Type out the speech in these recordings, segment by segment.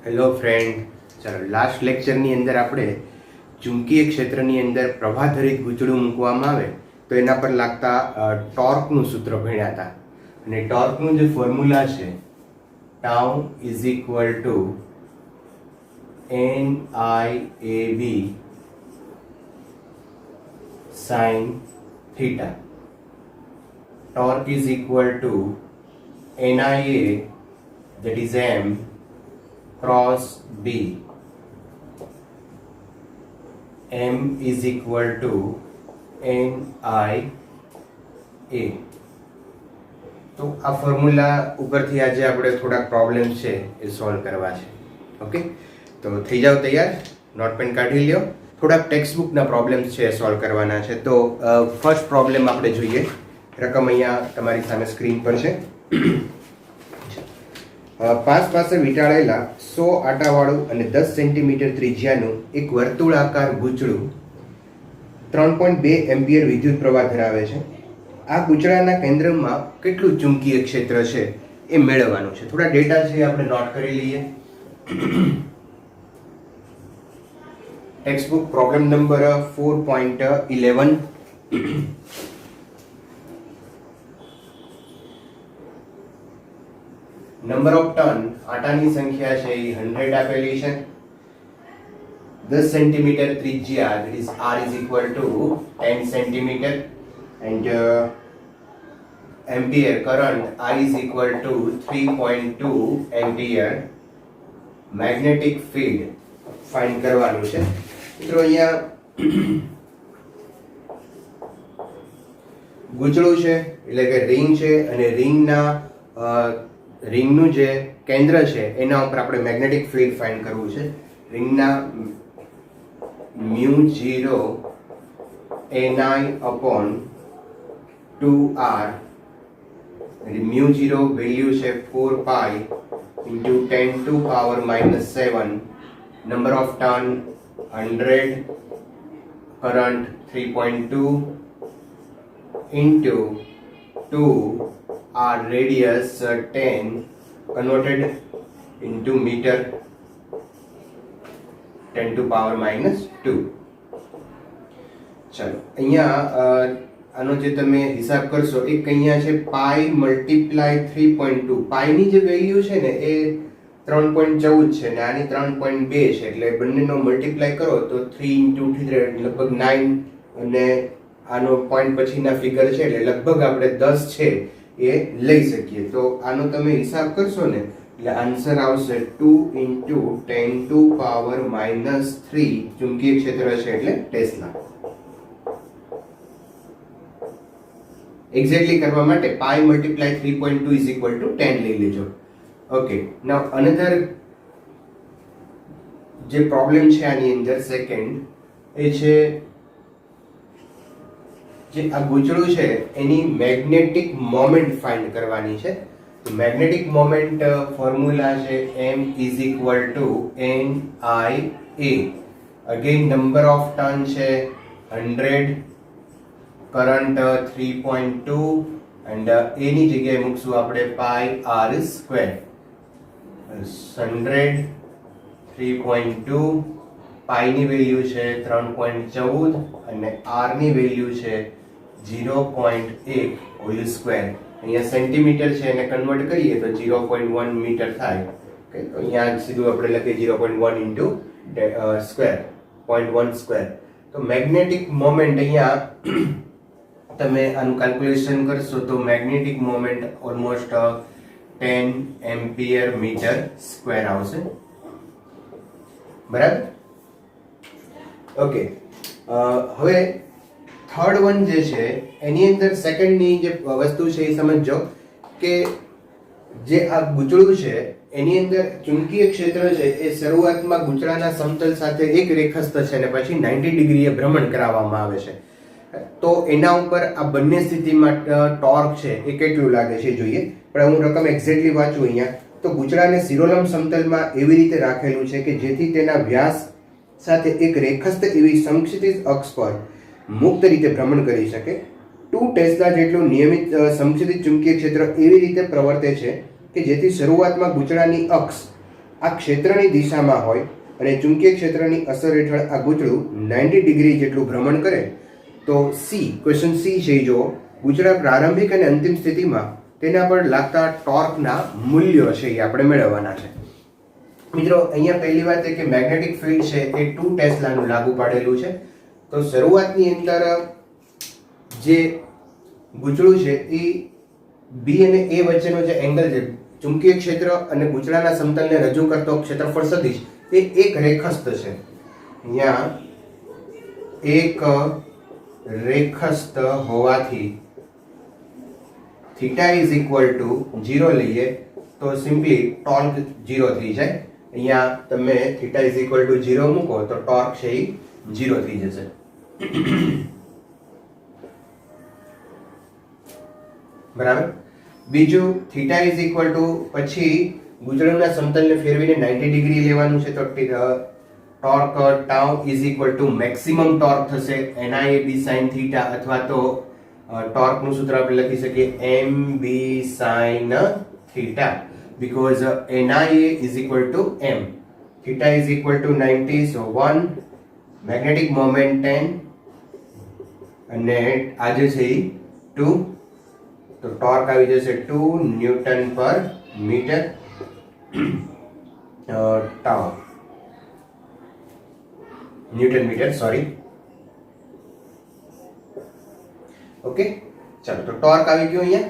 Hello friend, ચાલો last લેક્ચરની અંદર આપણે ચુંબકીય ક્ષેત્રની અંદર પ્રવાહધરિત ગૂંચળું મૂકવામાં આવે તો એના પર લાગતા ટોર્કનું સૂત્ર ભણ્યા હતા. અને ટોર્કનું જે ફોર્મ્યુલા છે tau is equal two NIAB sin theta. Torque is equal to NIA, that is M, cross B. M is equal to NIA. તો આ ફોર્મ્યુલા ઉપરથી આજે આપણે થોડા પ્રોબ્લેમ છે એ સોલ્વ કરવા છે. ઓકે, તો થઈ જાવ તૈયાર, નોટ પેન કાઢી લ્યો. થોડાક ટેક્સ્ટબુકના પ્રોબ્લેમ્સ છે સોલ્વ કરવાના છે. તો ફર્સ્ટ પ્રોબ્લેમ આપણે જોઈએ. રકમ અહીંયા તમારી સામે સ્ક્રીન પર છે. પાસ પાસે વીંટાળેલા 100 આટાવાળું અને 10 સેન્ટીમીટર ત્રિજ્યાનું એક વર્તુળાકાર ગૂંચળું 3.2 એમ્પિયર વિદ્યુત પ્રવાહ ધરાવે છે. આ ગૂંચળાના કેન્દ્રમાં કેટલું ચુંબકીય ક્ષેત્ર છે એ મેળવવાનું છે. થોડા ડેટા છે આપણે નોટ કરી લઈએ. Textbook problem number 4.11. Number of turn, આટાની સંખ્યા છે એ 100 આપેલી છે. 10 સેન્ટીમીટર ત્રિજ્યા, that is R is equal to 10 centimetre, and ampere current I is equal to 3.2 ampere. magnetic field find કરવાનું છે. મિત્રો અહીંયા ગૂંચળું છે એટલે કે રિંગ છે, અને રિંગનું જે કેન્દ્ર છે એના ઉપર આપણે મેગ્નેટિક ફિલ્ડ ફાઇન્ડ કરવું છે. રિંગના μ0 ni upon 2r, μ0 વેલ્યુ છે 4 pi into 10 to power minus 7, number of turn 100, current 3.2 into 2, r radius 10 converted into meter, 10 to power minus 2. ચલો અહીંયા આનો જે તમે હિસાબ કરશો એક અહીંયા છે પાઈ મલ્ટીપ્લાય 3.2. પાઈની જે વેલ્યુ છે ને એ 3.14 છે ને આની 3.2 છે, એટલે બંનેનો મલ્ટીપ્લાય કરો તો 3 into 3 લગભગ 9, અને આનો પોઈન્ટ પછીના ફિગર છે એટલે લગભગ આપણે 10 છે એ લઈ શકીએ. તો આનો તમે હિસાબ કરશો ને એટલે આન્સર આવશે 2 into 10 to power minus 3 ચુંબકીય ક્ષેત્ર છે એટલે ટેસ્લા. એક્ઝેક્ટલી કરવા માટે પાઈ મલ્ટીપ્લાય 3.2 ઇઝ ઇક્વલ ટુ 10 લઈ લેજો. ઓકે, નાઉ અનધર જે પ્રોબ્લેમ છે આની અંદર સેકન્ડ એ છે જે આ ગૂંચળું છે એની મેગ્નેટિક મોમેન્ટ ફાઇન્ડ કરવાની છે. તો મેગ્નેટિક મોમેન્ટ ફોર્મ્યુલા છે m is equal two NIA. Again number of turn છે 100, કરંટ 3.2, એન્ડ એની જગ્યાએ મૂકશું આપણે પાઈ r સ્ક્વેર. 100, 3.2, પાઈની વેલ્યુ છે 3.14 અને r ની વેલ્યુ છે 0.1 હોલ સ્ક્વેર. અહીંયા સેન્ટીમીટર છે એને કન્વર્ટ કરીએ તો 0.1 મીટર થાય. ઓકે, તો અહીંયા સીધું આપણે લખીએ 0.1 ઇન્ટુ સ્ક્વેર, 0.1 સ્ક્વેર. તો મેગ્નેટિક મોમેન્ટ અહીંયા તમે આનું કેલ્ક્યુલેશન કરશો તો magnetic moment almost 10 ampere metre square આવશે. બરાબર? ઓકે, હવે થર્ડ વન જે છે એની અંદર સેકન્ડની જે વસ્તુ છે એ સમજજો કે જે આ ગૂંચળું છે એની અંદર ચુંબકીય ક્ષેત્ર છે એ શરૂઆતમાં ગૂંચળાના સમતલ સાથે એક રેખસ્થ છે અને પછી 90 ડિગ્રીએ ભ્રમણ કરાવવામાં આવે છે. તો એના ઉપર આ બંને સ્થિતિમાં ટોર્ક છે એ કેટલું લાગે છે જોઈએ. પણ હું રકમ એક્ઝેક્ટલી વાંચું અહીંયા તો ગૂંચળાને શિરોલંબ સમતલમાં એવી રીતે રાખેલું છે કે જેથી તેના વ્યાસ સાથે એક રેખસ્થ એવી સમક્ષિતિજ અક્ષ પર મુક્ત રીતે ભ્રમણ કરી શકે. 2 ટેસ્લા જેટલું નિયમિત સમક્ષિતિજ ચુંબકીય ક્ષેત્ર એવી રીતે પ્રવર્તે છે કે જેથી શરૂઆતમાં ગૂંચળાની અક્ષ આ ક્ષેત્રની દિશામાં હોય અને ચુંબકીય ક્ષેત્રની અસર હેઠળ આ ગૂંચળું 90 ડિગ્રી જેટલું ભ્રમણ કરે તો ક્વેશ્ચન સી છે જો ગૂંચળા પ્રારંભિક અને અંતિમ સ્થિતિમાં તેના પર લાગતા ટોર્કના મૂલ્યો છે એ આપણે મેળવવાના છે. મિત્રો અહીંયા પહેલી વાત એ કે મેગ્નેટિક ફિલ્ડ છે એ 2 ટેસ્લાનું લાગુ પાડેલું છે. તો શરૂઆતની અંદર જે ગૂંચળું છે એ બી અને એ વચ્ચેનો જે એંગલ છે ચુંબકીય ક્ષેત્ર અને ગૂંચળાના સમતલને રજૂ કરતો ક્ષેત્રફળ સદિશ એ એક રેખસ્થ છે. અહીંયા એક રેખસ્થ હોવાથી થીટા ઇઝ ઇક્વલ ટુ 0 લઈએ તો સિમ્પલી ટોર્ક 0 થઈ જાય. અહીંયા તમે થીટા ઇઝ ઇક્વલ ટુ 0 મૂકો તો ટોર્ક છે એ 0 થઈ જશે. બરાબર. બીજું થીટા ઇઝ ઇક્વલ ટુ પછી ગૂંચળાના સમતલને ફેરવીને 90 ડિગ્રી લેવાનું છે તો torque tau is equal two maximum torque થશે NIAB sin થીટા અથવા તો ટોર્કનું સૂત્ર આપણે લખી શકીએ MB sin theta because NIA is equal to M. Theta is equal to 90 so 1 magnetic moment 10 અને આજે છે 2 તો ટોર્ક આવી જશે 2 ન્યૂટન પર metre tau newton metre sorry. Okay ચાલો તો ટોર્ક આવી ગયો અહીંયા.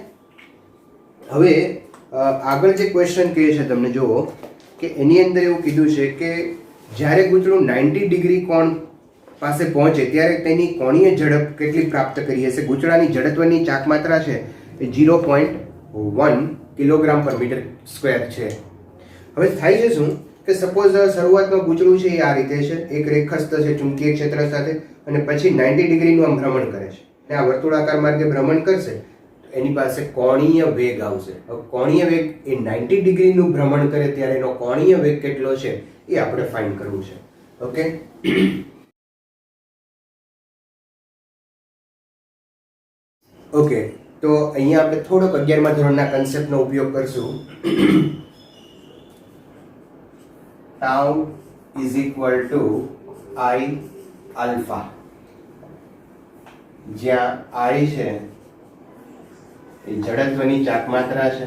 હવે આગળ જે ક્વેશ્ચન કહે છે તમને જુઓ કે એની અંદર એવું કીધું છે કે જ્યારે ગૂંચળું 90 ડિગ્રી કોણ પાસે પહોંચે ત્યારે તેની કોણીય ઝડપ કેટલી પ્રાપ્ત કરી હશે. ગૂંચળાની જડત્વની ચાકમાત્રા છે એ 0.1 કિલોગ્રામ પર મીટર સ્ક્વેર છે. હવે થાય છે શું કે સપોઝ શરૂઆતમાં ગૂંચળું છે એ આ રીતે છે એક રેખસ્થ છે ચુંબકીય ક્ષેત્ર સાથે અને પછી 90 ડિગ્રીનું આમ ભ્રમણ કરે છે અને આ વર્તુળાકાર માર્ગે ભ્રમણ કરશે એની પાસે કોણીય વેગ આવશે. કોણીય વેગ એ 90 ડિગ્રીનું ભ્રમણ કરે ત્યારે એનો કોણીય વેગ કેટલો છે એ આપણે ફાઇન્ડ કરવું છે. ઓકે ઓકે તો અહીંયા આપણે થોડોક 11મા ધોરણના કન્સેપ્ટનો ઉપયોગ કરશું. tau is equal to I alpha જ્યાં I છે એ જડત્વની ચાકમાત્રા છે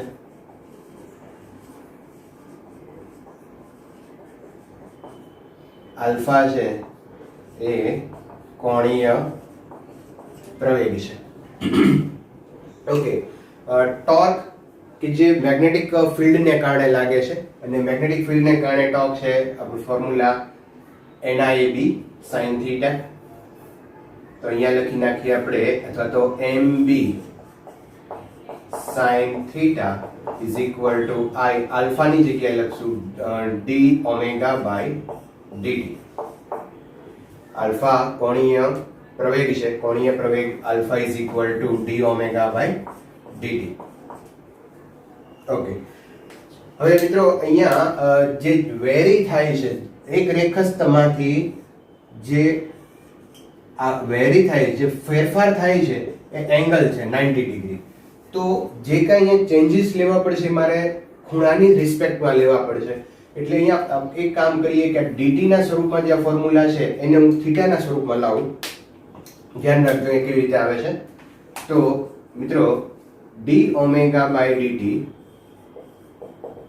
આલ્ફા છે એ કોણીય પ્રવેગ છે. ઓકે ટોર્ક કે જે મેગ્નેટિક ફિલ્ડને કારણે લાગે છે અને મેગ્નેટિક ફિલ્ડને કારણે ટોર્ક છે આપણું ફોર્મ્યુલા NIAB sin થીટા. તો અહીંયા લખી નાખીએ આપણે અથવા તો MB sin theta is equal to I આલ્ફાની જગ્યાએ લખશું d omega by dt. Alpha કોણીય પ્રવેગ છે કોણીય પ્રવેગ alpha is equal to d omega by dt. Okay હવે મિત્રો અહીંયા જે વેરી થાય છે એક રેખસ્થમાંથી જે આ વેરી થાય જે ફેરફાર થાય છે એ એંગલ છે 90 ડિગ્રી. તો જે કાંઈ અહીંયા ચેન્જીસ લેવા પડશે મારે ખૂણાની રિસ્પેક્ટમાં લેવા પડશે. એટલે અહીંયા એક કામ કરીએ કે dt ના સ્વરૂપમાં જે ફોર્મ્યુલા છે એને હું થીટાના સ્વરૂપમાં લાવું. ધ્યાન રાખજો એ કેવી રીતે આવે છે. તો મિત્રો d omega by dt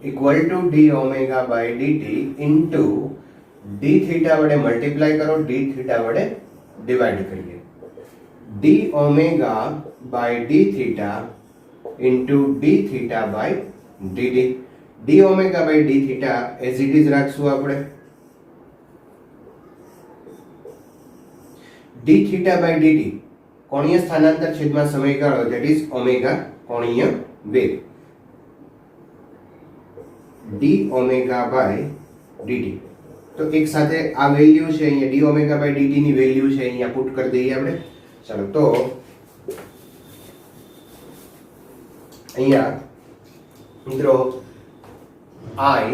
equal to d omega by dt into d theta વડે મલ્ટીપ્લાય કરો d થીટા વડે ડિવાઈડ કરીએ. d omega by d theta into d theta by dt. d omega by d theta as it is રાખશું આપણે. d theta by dt કોણીય સ્થાનાંતર છેદમાં સમયગાળો ધેટ ઇઝ ઓમેગા કોણીય વેગ d ઓમેગા બાય dt. તો એક સાથે આ વેલ્યુ છે અહીંયા d ઓમેગા બાય dt ની વેલ્યુ છે અહીંયા પુટ કરી દઈએ આપણે. ચાલો તો અહીંયા મિત્રો I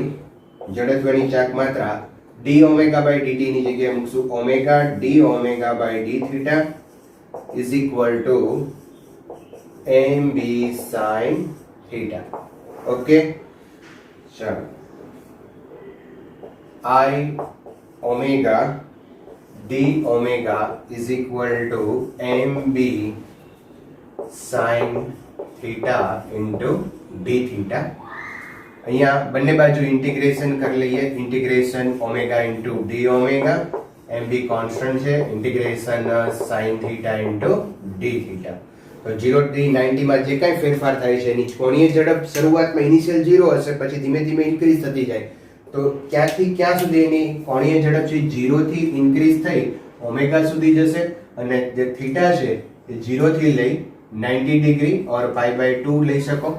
જડત્વની ચાકમાત્રા d ઓમેગા બાય dt ની જગ્યાએ મૂકશું omega d omega by d theta is equal to mb sin theta. Okay ચાલો I omega d omega is equal to mb sin theta into d theta. અહીંયા બંને બાજુ integration કરી લઈએ. Integration omega into D omega, M B constant છે, integration sine theta into D theta. તો 0 થી 90 માં જે કાંઈ ફેરફાર થાય છે એની કોણીય ઝડપ શરૂઆતમાં ઇનિશિયલ 0 હશે, પછી ધીમે ધીમે ઇન્ક્રીઝ થતી જાય. તો ક્યાંથી ક્યાં સુધી એની કોણીય ઝડપ છે 0 થી ઇન્ક્રીઝ થઈ ઓમેગા સુધી જશે, અને જે થીટા છે એ 0 થી લઈ 90 ડિગ્રી ઓર π/2 લઈ શકો.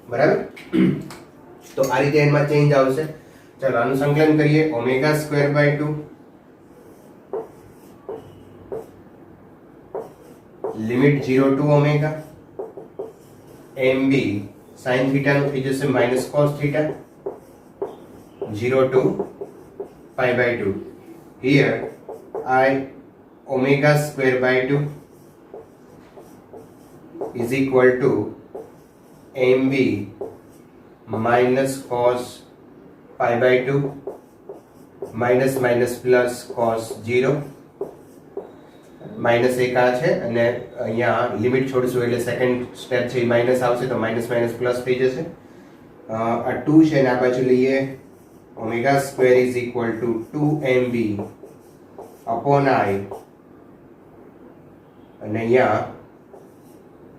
બરાબર? તો આ રીતે એમાં ચેન્જ આવશે. ચાલો આનું સંકલન કરીએ. Omega square by 2 limit 0 to omega mb sin theta નું થઈ જશે minus cos theta 0 to π/2. here I omega square by 2 is equal to mb minus cos π/2 minus minus plus cos 0 minus એક આ છે, અને અહીંયા લિમિટ છોડશું એટલે સેકન્ડ સ્ટેપ છે એ માઇનસ આવશે, તો માઇનસ માઇનસ પ્લસ થઈ જશે. આ 2 છે ને આ બાજુ લઈએ. Omega square is equal two 2mb upon I, અને અહીંયા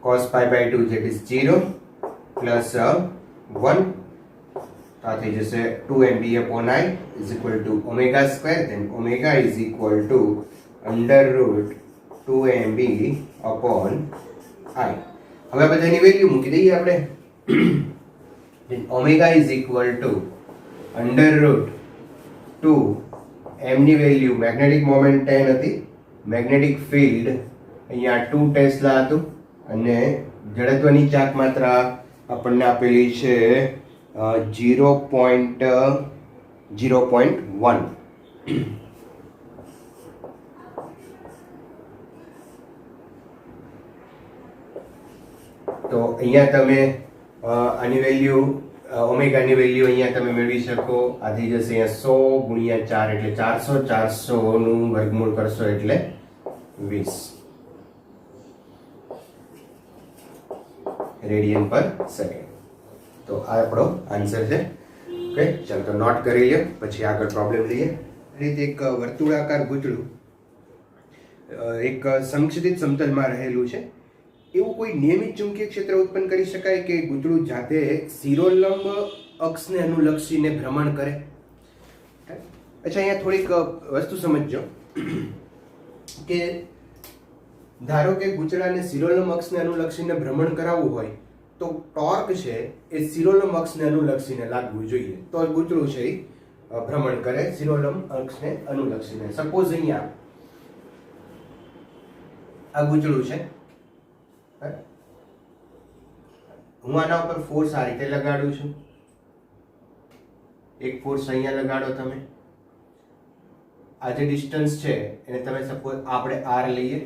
cos π/2 that is 0 plus 1, આ થઈ જશે 2mb upon I is equal to omega square, then omega is equal to under root 2mb upon I. હવે બધાની વેલ્યુ મૂકી દઈએ આપણે. then omega is equal to under root 2 m ની value magnetic moment 10 હતી, મેગ્નેટિક ફિલ્ડ અહીંયા 2 tesla હતું, અને જડત્વની ચાક માત્રા આપણને આપેલી છે 0.1. તો અહીંયા તમે આની વેલ્યુ ઓમેગાની વેલ્યુ અહીંયા તમે મેળવી શકો. આ થઈ જશે અહીંયા 100 ગુણ્યા 4 એટલે 400, 400 નું વર્ગમૂળ કરશો એટલે 20 રેડિયન પર સેકન્ડ. તો આ આપણો આન્સર છે. ઓકે, ચાલો તો નોટ કરી લો, પછી આગળ પ્રોબ્લેમ લઈએ. રીતે એક વર્તુળાકાર ગૂંચળું એક સંક્ષિપ્ત સમતલમાં રહેલું છે. એવું કોઈ નિયમિત ચુંબકીય ક્ષેત્ર ઉત્પન્ન કરી શકાય કે ગૂંચળું જાતે શિરોલંબ અક્ષને અનુલક્ષીને ભ્રમણ કરે? અચ્છા, અહીંયા થોડીક વસ્તુ સમજજો કે ધારો કે ગૂંચળાને શિરોલંબ અક્ષને અનુલક્ષીને ભ્રમણ કરાવવું હોય તો ટોર્ક છે એ શિરોલંબ અક્ષને અનુલક્ષીને લાગવું જોઈએ, તો ગૂંચળું છે એ ભ્રમણ કરે શિરોલંબ અક્ષને અનુલક્ષીને. સપોઝ અહીંયા આ ગૂંચળું છે, હું આના ઉપર ફોર્સ આ રીતે લગાડું છું. એક ફોર્સ અહીંયા લગાડો તમે. આ જે ડિસ્ટન્સ છે એને તમે સપોઝ આપણે r લઈએ.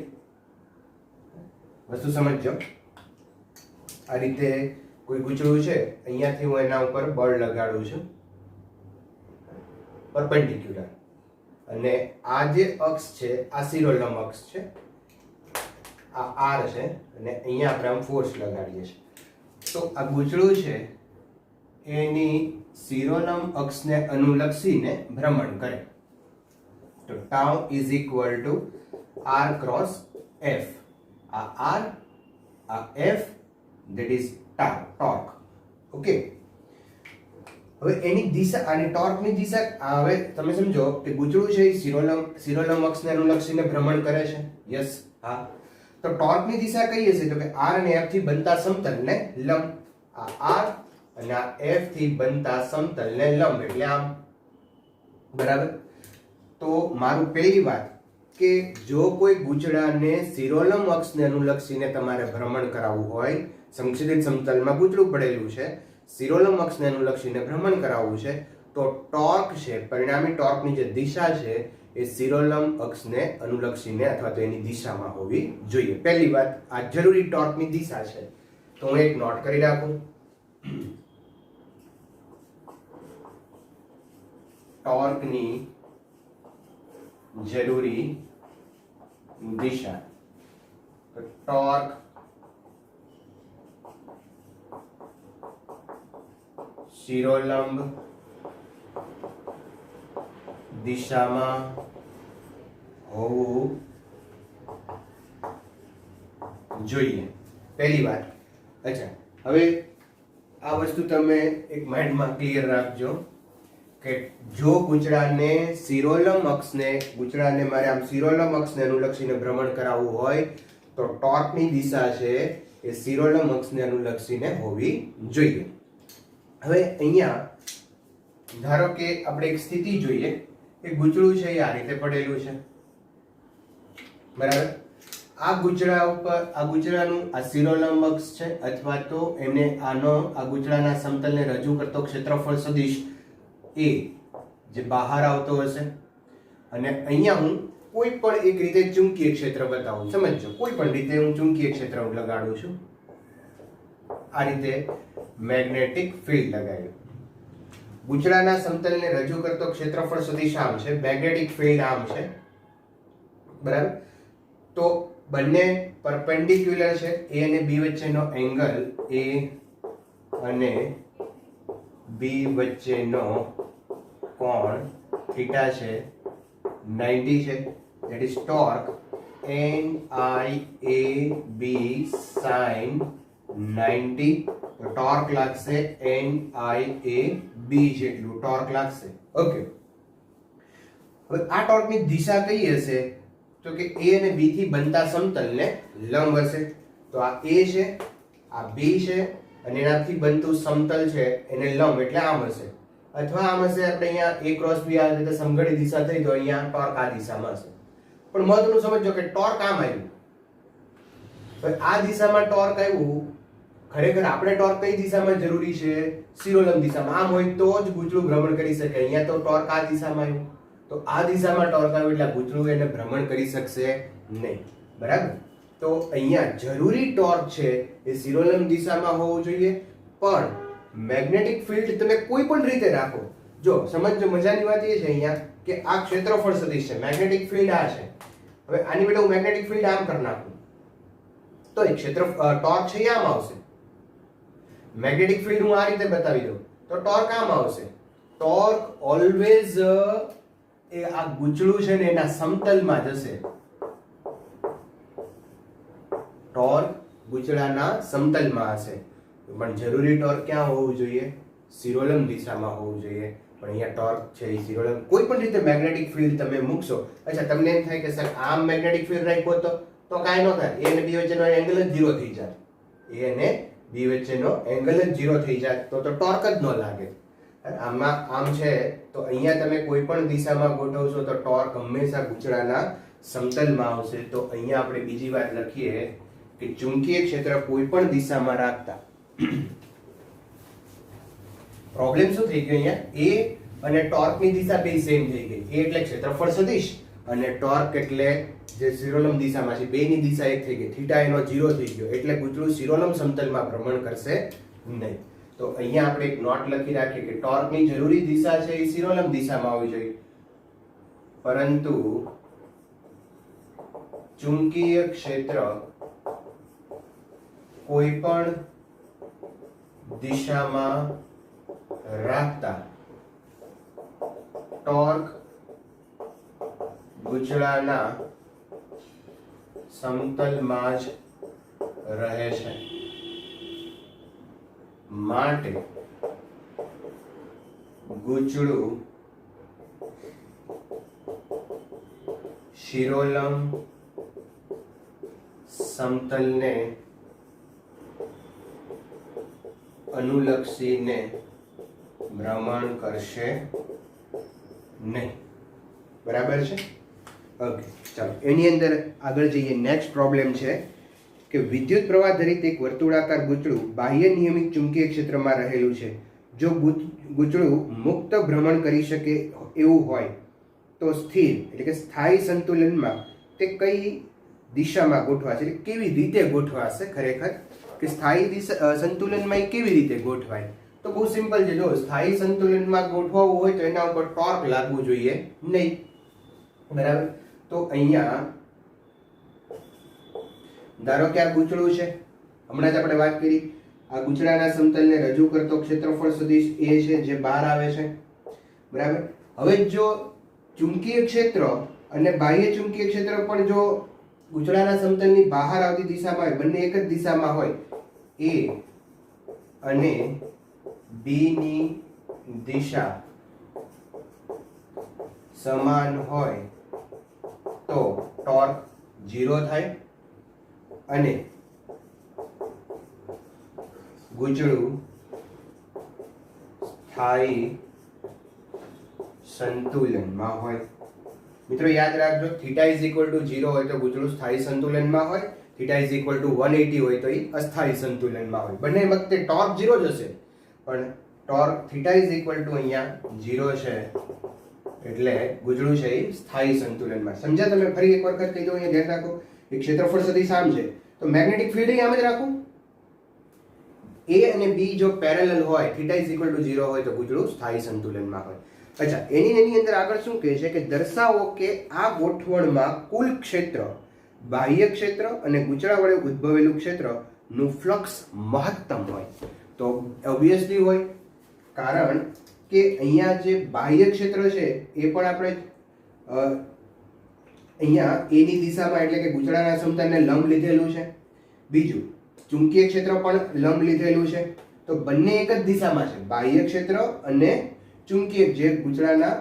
વસ્તુ સમજજો. આ રીતે કોઈ ગૂંચળું છે, અહીંયાથી હું એના ઉપર બળ લગાડું છું પરપેન્ડિક્યુલર, અને આ જે અક્ષ છે આ શિરોલંબ અક્ષ છે, આ r છે, અને અહીંયા આપણે આમ ફોર્સ લગાડીએ છીએ. તો આ ગૂંચળું છે એની શિરોલંબ અક્ષને અનુલક્ષીને ભ્રમણ કરે. તો tau is equal to r cross f. આ r, આ f, that is tau, torque. Okay, હવે એની દિશા અને ટોર્કની દિશા હવે તમે સમજો કે ગૂંચળું છે એ શિરોલંબ અક્ષને અનુલક્ષીને ભ્રમણ કરે છે. યસ, હા. તો ટોર્કની દિશા કઈ હશે? તો કે r અને f થી બનતા સમતલને લંબ. આ r અને આ f થી બનતા સમતલને લંબ એટલે આમ. બરાબર? તો મારું પહેલી વાત કે જો કોઈ ગૂંચળાને શિરોલંબ અક્ષને અનુલક્ષીને તમારે ભ્રમણ કરાવવું હોય, સંક્ષિપ્ત સમતલમાં ગૂંચળું પડેલું છે, શિરોલંબ અક્ષને અનુલક્ષીને ભ્રમણ કરાવવું છે, તો ટોર્ક છે, પરિણામી ટોર્કની જે દિશા છે એ શિરોલંબ અક્ષને અનુલક્ષીને અથવા તો એની દિશામાં હોવી જોઈએ. પહેલી વાત આ જરૂરી ટોર્કની દિશા છે, તો હું એક નોટ કરી રાખું. ટોર્કની જરૂરી દિશા. તો ટોર્ક શિરોલંબ દિશામાં હોવું જોઈએ. પહેલી વાત. અચ્છા, હવે આ વસ્તુ તમે એક માઇન્ડમાં ક્લિયર રાખજો કે જો ગૂંચળાને શિરોલંબ અક્ષને મારે આમ શિરોલંબ અક્ષને અનુલક્ષીને ભ્રમણ કરાવવું હોય તો ટોર્કની દિશા છે એ શિરોલંબ અક્ષને અનુલક્ષીને હોવી જોઈએ. હવે અહીંયા ધારો કે આપણે એક સ્થિતિ જોઈએ કે ગૂંચળું છે એ આ રીતે પડેલું છે, બરાબર. આ ગૂંચળાનું આ શિરોલંબ અક્ષ છે અથવા તો એમને આ ગૂંચળાના સમતલને રજૂ કરતો ક્ષેત્રફળ સદિશ એ જે બહાર આવતો હશે અને અહીંયા હું કોઈ પણ એક રીતે ચુંબકીય ક્ષેત્ર બતાવું. સમજજો, કોઈ પણ રીતે હું ચુંબકીય ક્ષેત્ર લગાડું છું. આ રીતે મેગ્નેટિક ફિલ્ડ લગાવ્યું. ગૂંચળાના સમતલને રજૂ કરતો ક્ષેત્રફળ સદિશ આમ છે, મેગ્નેટિક ફિલ્ડ આમ છે, બરાબર. તો બંને પરપેન્ડિક્યુલર છે. એ અને બી વચ્ચેનો એંગલ એ અને બી વચ્ચેનો કોણ થીટા છે 90 છે. That is torque NIAB sin 90. તો ટોર્ક લાગશે NIAB જેટલું ટોર્ક લાગશે. ઓકે, હવે આ ટોર્કની દિશા કઈ હશે તો કે એ અને બી થી બનતા સમતલને લંબ હશે. તો આ એ છે, આ બી છે અને એનાથી બનતું સમતલ છે એને લંબ એટલે આમ હશે અથવા આમ હશે. આપણે અહીંયા a ક્રોસ b આ રીતે સમઘડી દિશા થઈ તો અહીંયા ટોર્ક આ દિશામાં હશે. પણ મહત્વનું સમજો કે ટોર્ક આમ આવ્યું. હવે આ દિશામાં ટોર્ક આવ્યું, ખરેખર આપણે ટોર્ક કઈ દિશામાં જરૂરી છે? શિરોલંબ દિશામાં. આમ હોય તો જ ગૂંચળું ભ્રમણ કરી શકે. અહીંયા તો ટોર્ક આ દિશામાં આવ્યું, તો આ દિશામાં ટોર્ક આવ્યું એટલે ગૂંચળું એને ભ્રમણ કરી શકશે નહીં, બરાબર. તો અહીંયા જરૂરી ટોર્ક છે એ શિરોલંબ દિશામાં હોવું જોઈએ. પણ મેગ્નેટિક ફિલ્ડ તમે કોઈ પણ રીતે રાખો. જો સમજો, મજાની વાત એ છે અહીંયા કે આ ક્ષેત્રફળ સદિશ છે, મેગ્નેટિક ફિલ્ડ આ છે. હવે આની બદલે હું મેગ્નેટિક ફિલ્ડ આમ કરી નાખું તો એ ટોર્ક છે એ આમ આવશે. મેગ્નેટિક ફિલ્ડ હું આ રીતે બતાવી દઉં તો ટોર્ક આમ આવશે. ટોર્ક ઓલવેઝ એ આ ગૂંચળું છે ને એના સમતલમાં જશે. ટોર્ક ગૂંચળાના સમતલમાં હશે. પણ જરૂરી ટોર્ક ક્યાં હોવું જોઈએ? શિરોલંબ દિશામાં હોવું જોઈએ. પણ અહીંયા ટોર્ક છે એ શિરોલંબ. કોઈ પણ રીતે મેગ્નેટિક ફિલ્ડ તમે મૂકશો. અચ્છા, તમને એમ થાય કે સર આમ મેગ્નેટિક ફિલ્ડ રાખ્યો તો કાંઈ ન થાય. એ અને બી વચ્ચેનો એંગલ જ 0 થઈ જાય. એ અને બી વચ્ચેનો એંગલ જ 0 થઈ જાય તો ટોર્ક જ ન લાગે. આમાં આમ છે તો અહીંયા તમે કોઈ પણ દિશામાં ગોઠવશો તો ટોર્ક હંમેશા ગૂંચળાના સમતલમાં આવશે. તો અહીંયા આપણે બીજી વાત લખીએ કે ચુંબકીય ક્ષેત્ર કોઈ પણ દિશામાં રાખતા પ્રોબ્લેમ શું થઈ ગયો? અહીંયા એ અને ટોર્કની દિશા બે સેમ થઈ ગઈ. એ એટલે ક્ષેત્રફળ સદિશ અને ટોર્ક એટલે જે શિરોલંબ દિશામાં છે બેની દિશા એક થઈ ગઈ. થીટા એનો 0 થઈ ગયો એટલે ગૂંચળું શિરોલંબ સમતલમાં ભ્રમણ કરશે નહીં. તો અહીંયા આપણે એક નોટ લખી રાખીએ કે ટોર્કની જરૂરી દિશા છે એ શિરોલંબ દિશામાં હોવી જોઈએ. પરંતુ ચુંબકીય ક્ષેત્ર કોઈ પણ દિશામાં રાખતા ટોર્ક ગૂંચળાના સમતલમાં જ રહે છે. માટે ગૂંચળું શિરોલંબ સમતલને અનુલક્ષીને ભ્રમણ કરશે નહીં. બરાબર છે? ઓકે, ચાલો એની અંદર આગળ જઈએ. નેક્સ્ટ પ્રોબ્લેમ છે કે વિદ્યુત પ્રવાહ ધરિત એક વર્તુળાકાર ગૂંચળું બાહ્ય નિયમિત ચુંબકીય ક્ષેત્રમાં રહેલું છે. જો ગૂંચળું મુક્ત ભ્રમણ કરી શકે એવું હોય તો સ્થિર એટલે કે સ્થાયી સંતુલનમાં તે કઈ દિશામાં ગોઠવાશે, એટલે કેવી રીતે ગોઠવાશે? ખરેખર કે સ્થાયી સંતુલનમાં એ કેવી રીતે ગોઠવાય તો બહુ સિમ્પલ છે. જો સ્થાયી સંતુલનમાં ગોઠવવું હોય તો એના ઉપર ટોર્ક લાગવું જોઈએ નહીં. બરાબર. તો અહીંયા ધારો કે આ ગૂંચળું છે, હમણાં જ આપણે વાત કરી, આ ગૂંચળાના સમતલને રજૂ કરતો ક્ષેત્રફળ સદિશ એ છે જે બહાર આવે છે. બરાબર. હવે જો ચુંબકીય ક્ષેત્ર અને બાહ્ય ચુંબકીય ક્ષેત્ર પણ જો ગૂંચળાના સમતલની બહાર આવતી દિશામાં હોય, બંને એક જ દિશામાં હોય, A અને B ની દિશા સમાન હોય તો ટોર્ક 0 થાય અને ગૂંચળું સ્થાયી સંતુલનમાં હોય. મિત્રો યાદ રાખજો, થીટા ઇઝ ઇક્વલ ટુ 0 હોય તો ગૂંચળું સ્થાયી સંતુલનમાં હોય, થીટા ઇઝ ઇક્વલ ટુ 180 હોય તો એ અસ્થાયી સંતુલનમાં હોય. બંને વખતે ટોર્ક 0 જ હશે, પણ torque theta is equal two અહીંયા 0 છે એટલે ગૂંચળું છે એ સ્થાયી સંતુલનમાં. સમજ્યા તમે? ફરી એક વખત કહી દો, અહીંયા ધ્યાન રાખો. એક ક્ષેત્રફળ સદિશ આમ છે તો મેગ્નેટિક ફિલ્ડ આમ જ રાખો. A અને B જો પેરેલલ હોય, થીટા ઇઝ ઇક્વલ ટુ 0 હોય તો ગૂંચળું સ્થાયી સંતુલનમાં હોય. અચ્છા, એની અંદર આગળ શું કહે છે કે દર્શાવો કે આ ગોઠવણમાં કુલ ક્ષેત્ર, બાહ્ય ક્ષેત્ર અને ગૂંચળા વડે ઉદ્ભવેલું ક્ષેત્રનું ફ્લક્સ મહત્તમ હોય. તો ઓબ્વિયસલી હોય, કારણ કે અહીંયા જે બાહ્ય ક્ષેત્ર છે એ પણ આપણે અહીંયા A ની દિશામાં એટલે કે ગૂંચળાના સમતલને લંબ લીધેલું છે. બીજું, ચુંબકીય ક્ષેત્ર પણ લંબ લીધેલું છે. તો બંને એક જ દિશામાં છે. બાહ્ય ક્ષેત્ર અને ચુંબકીય, જે ગૂંચળાના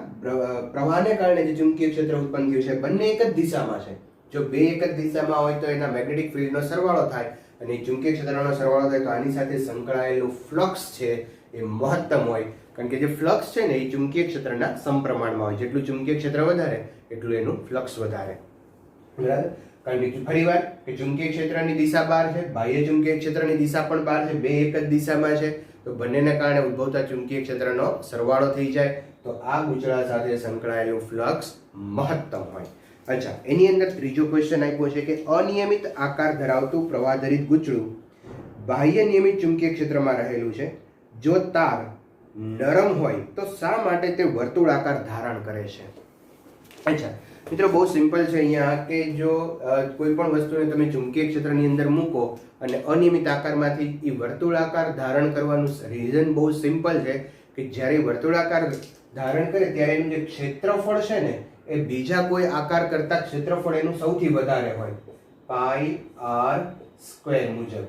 પ્રવાહને કારણે જે ચુંબકીય ક્ષેત્ર ઉત્પન્ન થયું છે, બંને એક જ દિશામાં છે. જો બે એક જ દિશામાં હોય તો એના મેગ્નેટિક ફિલ્ડનો સરવાળો થાય અને ચુંબકીય ક્ષેત્રનો સરવાળો થાય તો આની સાથે સંકળાયેલું ફ્લક્સ છે એ મહત્તમ હોય. કારણ કે જે ફ્લક્સ છે ને એ ચુંબકીય ક્ષેત્રના સમપ્રમાણમાં હોય. જેટલું ચુંબકીય ક્ષેત્ર વધારે એટલું એનું ફ્લક્સ વધારે. બરાબર. કારણ કે ફરીવાર કે ચુંબકીય ક્ષેત્રની દિશા બહાર છે, બાહ્ય ચુંબકીય ક્ષેત્રની દિશા પણ બહાર છે, બે એક જ દિશામાં છે, તો બંનેને કારણે ઉદ્ભવતા ચુંબકીય ક્ષેત્રનો સરવાળો થઈ જાય તો આ ગૂંચળા સાથે સંકળાયેલું ફ્લક્સ મહત્તમ હોય. અચ્છા, એની અંદર ત્રીજો ક્વેશ્ચન આપ્યો છે કે અનિયમિત આકાર ધરાવતું પ્રવાહધરિત ગૂંચળું બાહ્ય નિયમિત ચુંબકીય ક્ષેત્રમાં રહેલું છે. જો તાર નરમ હોય તો શા માટે તે વર્તુળાકાર ધારણ કરે છે? અચ્છા મિત્રો, બહુ સિમ્પલ છે અહીંયા કે જો કોઈ પણ વસ્તુને તમે ચુંબકીય ક્ષેત્રની અંદર મૂકો અને અનિયમિત આકારમાંથી એ વર્તુળાકાર ધારણ કરવાનું રીઝન બહુ સિમ્પલ છે કે જ્યારે વર્તુળાકાર ધારણ કરે ત્યારે એનું જે ક્ષેત્રફળ છે ને એ બીજા કોઈ આકાર કરતા ક્ષેત્રફળ એનું સૌથી વધારે હોય, પાઈ આર સ્ક્વેર મુજબ.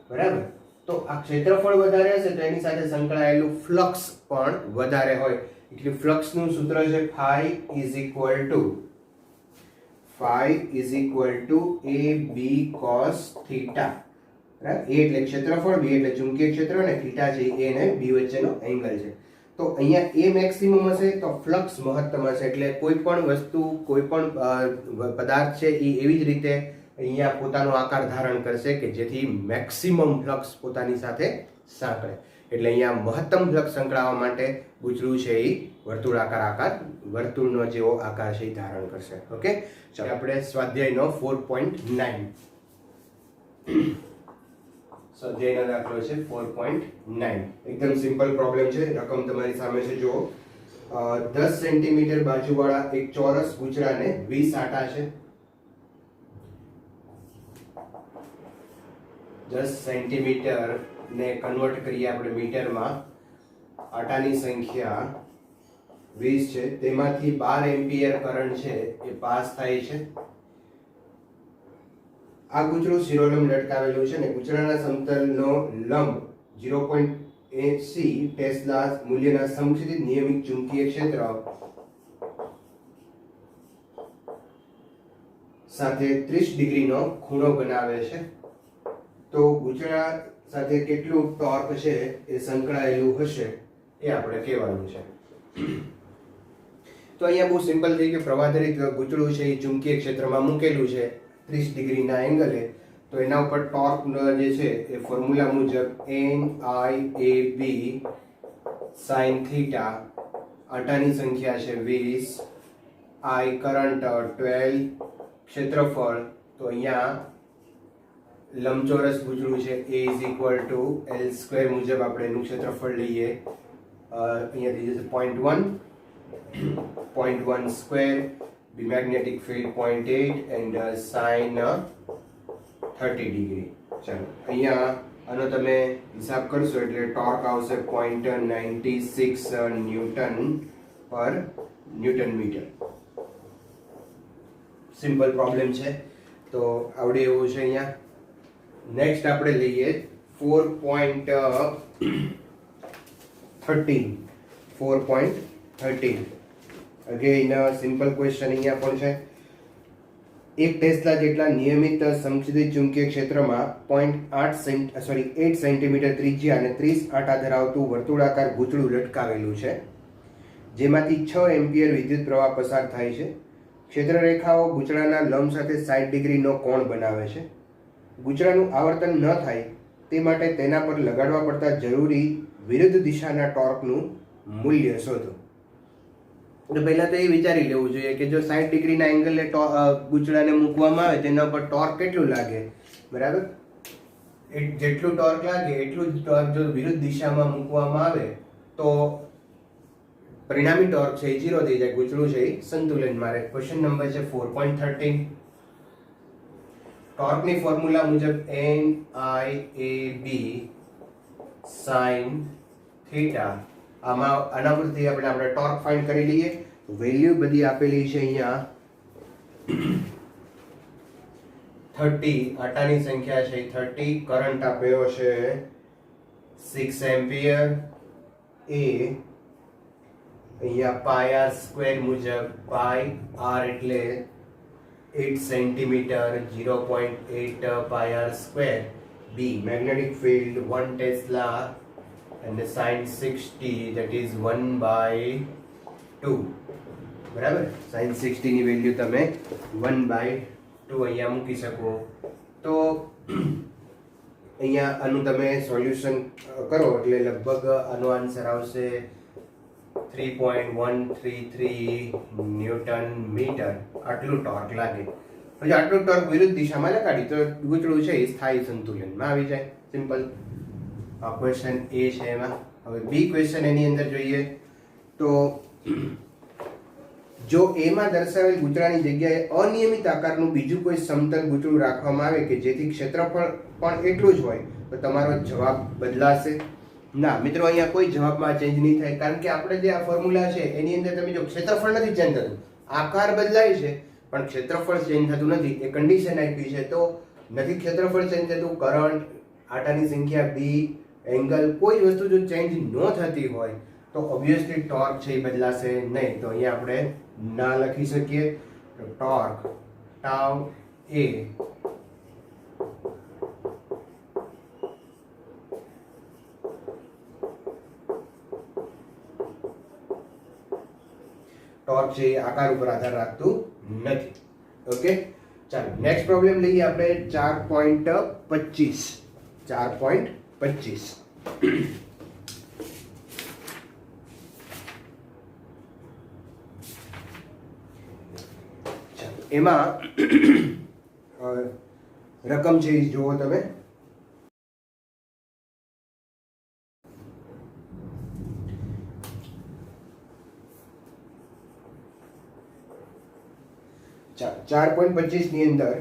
બરાબર. તો આ ક્ષેત્રફળ વધારે હશે તો એની સાથે સંકળાયેલું ફ્લક્સ પણ વધારે હોય. એટલે ફ્લક્સનું સૂત્ર છે phi is equal to AB cos theta. બરાબર. A એટલે ક્ષેત્રફળ, B એટલે ચુંબકીય ક્ષેત્ર અને થીટા છે A અને B વચ્ચેનો એંગલ છે. તો અહીંયા A મેક્સિમમ હશે તો ફ્લક્સ મહત્તમ હશે. એટલે કોઈ પણ વસ્તુ, કોઈ પણ પદાર્થ છે એ એવી જ રીતે અહીંયા પોતાનો આકાર ધારણ કરશે કે જેથી મેક્સિમમ ફ્લક્સ પોતાની સાથે સાંકળે. એટલે અહીંયા મહત્તમ ફ્લક્સ સંકળાવવા માટે ગૂંચળું છે એ વર્તુળાકાર આકાર, વર્તુળનો જેવો આકાર છે એ ધારણ કરશે. ઓકે, ચાલો આપણે સ્વાધ્યાયનો 4.9 સ્વાધ્યાયનો દાખલો છે 4.9. એકદમ સિમ્પલ પ્રોબ્લેમ છે. રકમ તમારી સામે છે. જુઓ, 10 સેન્ટીમીટર બાજુવાળા એક ચોરસ ગૂંચળાને 20 આટા છે. 10 સેન્ટીમીટર ને કન્વર્ટ કરીએ આપણે મીટરમાં, આટાની સંખ્યા 20 છે. તેમાંથી 12 એમ્પિયર કરંટ છે એ પાસ થાય છે. આ ગૂંચળું શિરોલંબ લટકાવેલું છે ને ગૂંચળાના સમતલનો લંબ 0.80 ટેસ્લા મૂલ્યના સમક્ષિતિજ નિયમિત ચુંબકીય ક્ષેત્ર સાથે 30 ડિગ્રીનો ખૂણો બનાવે છે. તો ગૂંચળા સાથે કેટલું ટોર્ક છે એ સંકળાયેલું હશે એ આપણે કહેવાનું છે. તો અહીંયા બહુ સિમ્પલ થઈ ગયું. પ્રવાહધરિત ગૂંચળું છે એ ચુંબકીય ક્ષેત્રમાં મૂકેલું છે 30 ડિગ્રીના એંગલે. તો એના ઉપર ટોર્ક જે છે એ ફોર્મ્યુલા મુજબ NIAB sin થીટા, આટાની સંખ્યા છે 20, I કરંટ 12, ક્ષેત્રફળ તો અહીંયા લંબચોરસ ગુચળું છે A is equal to L square મુજબ આપણે એનું ક્ષેત્રફળ લઈએ, અહીંયા થઈ જશે 0.1 square, B magnetic field 0.8 and sine 30 degree. ચાલો અહીંયા આનો તમે હિસાબ કરશો એટલે ટોર્ક આવશે 0.96 ન્યૂટન પર ન્યૂટન મીટર. સિમ્પલ પ્રોબ્લેમ છે તો આવડે એવું છે. અહીંયા નેક્સ્ટ આપણે લઈએ 4.13. અગેન સિમ્પલ ક્વેશ્ચન અહીંયા પણ છે. એક ટેસ્લા જેટલા નિયમિત સમક્ષિતિજ ચુંબકીય ક્ષેત્રમાં 8 સેન્ટીમીટર ત્રિજ્યા અને 30 આંટા ધરાવતું વર્તુળાકાર ગૂંચળું લટકાવેલું છે, જેમાંથી 6 એમ્પિયર વિદ્યુત પ્રવાહ પસાર થાય છે. ક્ષેત્રરેખાઓ ગૂંચળાના લંબ સાથે 60 ડિગ્રીનો કોણ બનાવે છે. ગૂંચળાનું આવર્તન ન થાય તે માટે તેના પર લગાડવા પડતા જરૂરી વિરુદ્ધ દિશાના ટોર્કનું મૂલ્ય શોધો. તો પહેલા તો એ વિચારી લેવું જોઈએ કે જો 60 ડિગ્રીના એંગલે ગૂંચળાને મૂકવામાં આવે તેના પર ટોર્ક કેટલું લાગે, બરાબર? જેટલું ટોર્ક લાગે એટલું જ ટોર્ક જો વિરુદ્ધ દિશામાં મૂકવામાં આવે તો પરિણામી ટોર્ક છે એ 0 થઈ જાય, ગૂંચળું છે એ સંતુલનમાં રહે. ક્વેશ્ચન નંબર છે 4.13. ટોર્કની ફોર્મ્યુલા મુજબ NIAB sin થીટા, આના પરથી આપણે ટોર્ક ફાઇન્ડ કરી લઈએ. વેલ્યુ બધી આપેલી છે અહીંયા 30, આટાની સંખ્યા છે 30, કરંટ આપ્યો છે 6 એમ્પિયર, એ અહીંયા પાઈ આર સ્ક્વેર મુજબ પાઈ આર એટલે 8 centimetre 0.8 pi R square, B magnetic field 1 tesla and sin 60 that is 1/2, બરાબર? sin 60 ની વેલ્યુ તમે 1/2 અહીંયા મૂકી શકો. તો અહીંયા આનું તમે સોલ્યુશન કરો એટલે લગભગ આનો આન્સર આવશે 3.133 ન્યૂટન મીટર. આટલું ટોર્ક લાગે. પછી આટલું ટોર્ક વિરુદ્ધ દિશામાં લગાડી તો ગૂંચળું છે એ સ્થાયી સંતુલનમાં આવી જાય. સિમ્પલ. આ ક્વેશ્ચન એ છે એમાં. હવે બી ક્વેશ્ચન એની અંદર જોઈએ તો જો એમાં દર્શાવેલ ગૂંચળાની જગ્યાએ અનિયમિત આકારનું બીજું કોઈ સમતલ ગૂંચળું રાખવામાં આવે કે જેથી ક્ષેત્રફળ પણ એટલું જ હોય તો તમારો જવાબ બદલાશે? ના મિત્રો, અહીંયા કોઈ જવાબમાં ચેન્જ નહીં થાય, કારણ કે આપણે જે આ ફોર્મ્યુલા છે એની અંદર તમે જો ક્ષેત્રફળ નથી ચેન્જ થતું, આકાર બદલાય છે પણ ક્ષેત્રફળ ચેન્જ થતું નથી. એ કન્ડિશન આપી છે તો નથી ક્ષેત્રફળ ચેન્જ થતું, કરંટ, આટાની સંખ્યા, બી, એંગલ, કોઈ વસ્તુ જો ચેન્જ ન થતી હોય તો ઓબ્વિયસલી ટોર્ક છે એ બદલાશે નહીં. તો અહીંયા આપણે ના લખી શકીએ. તો ટોર્ક ટાઉ એ ટોર્ક છે એ આકાર ઉપર આધાર રાખતું નથી. ઓકે, ચાલો નેક્સ્ટ પ્રોબ્લેમ લઈએ આપણે 4.25. 4.25 એમાં રકમ છે એ જુઓ તમે. ચાલો 4.25 ની અંદર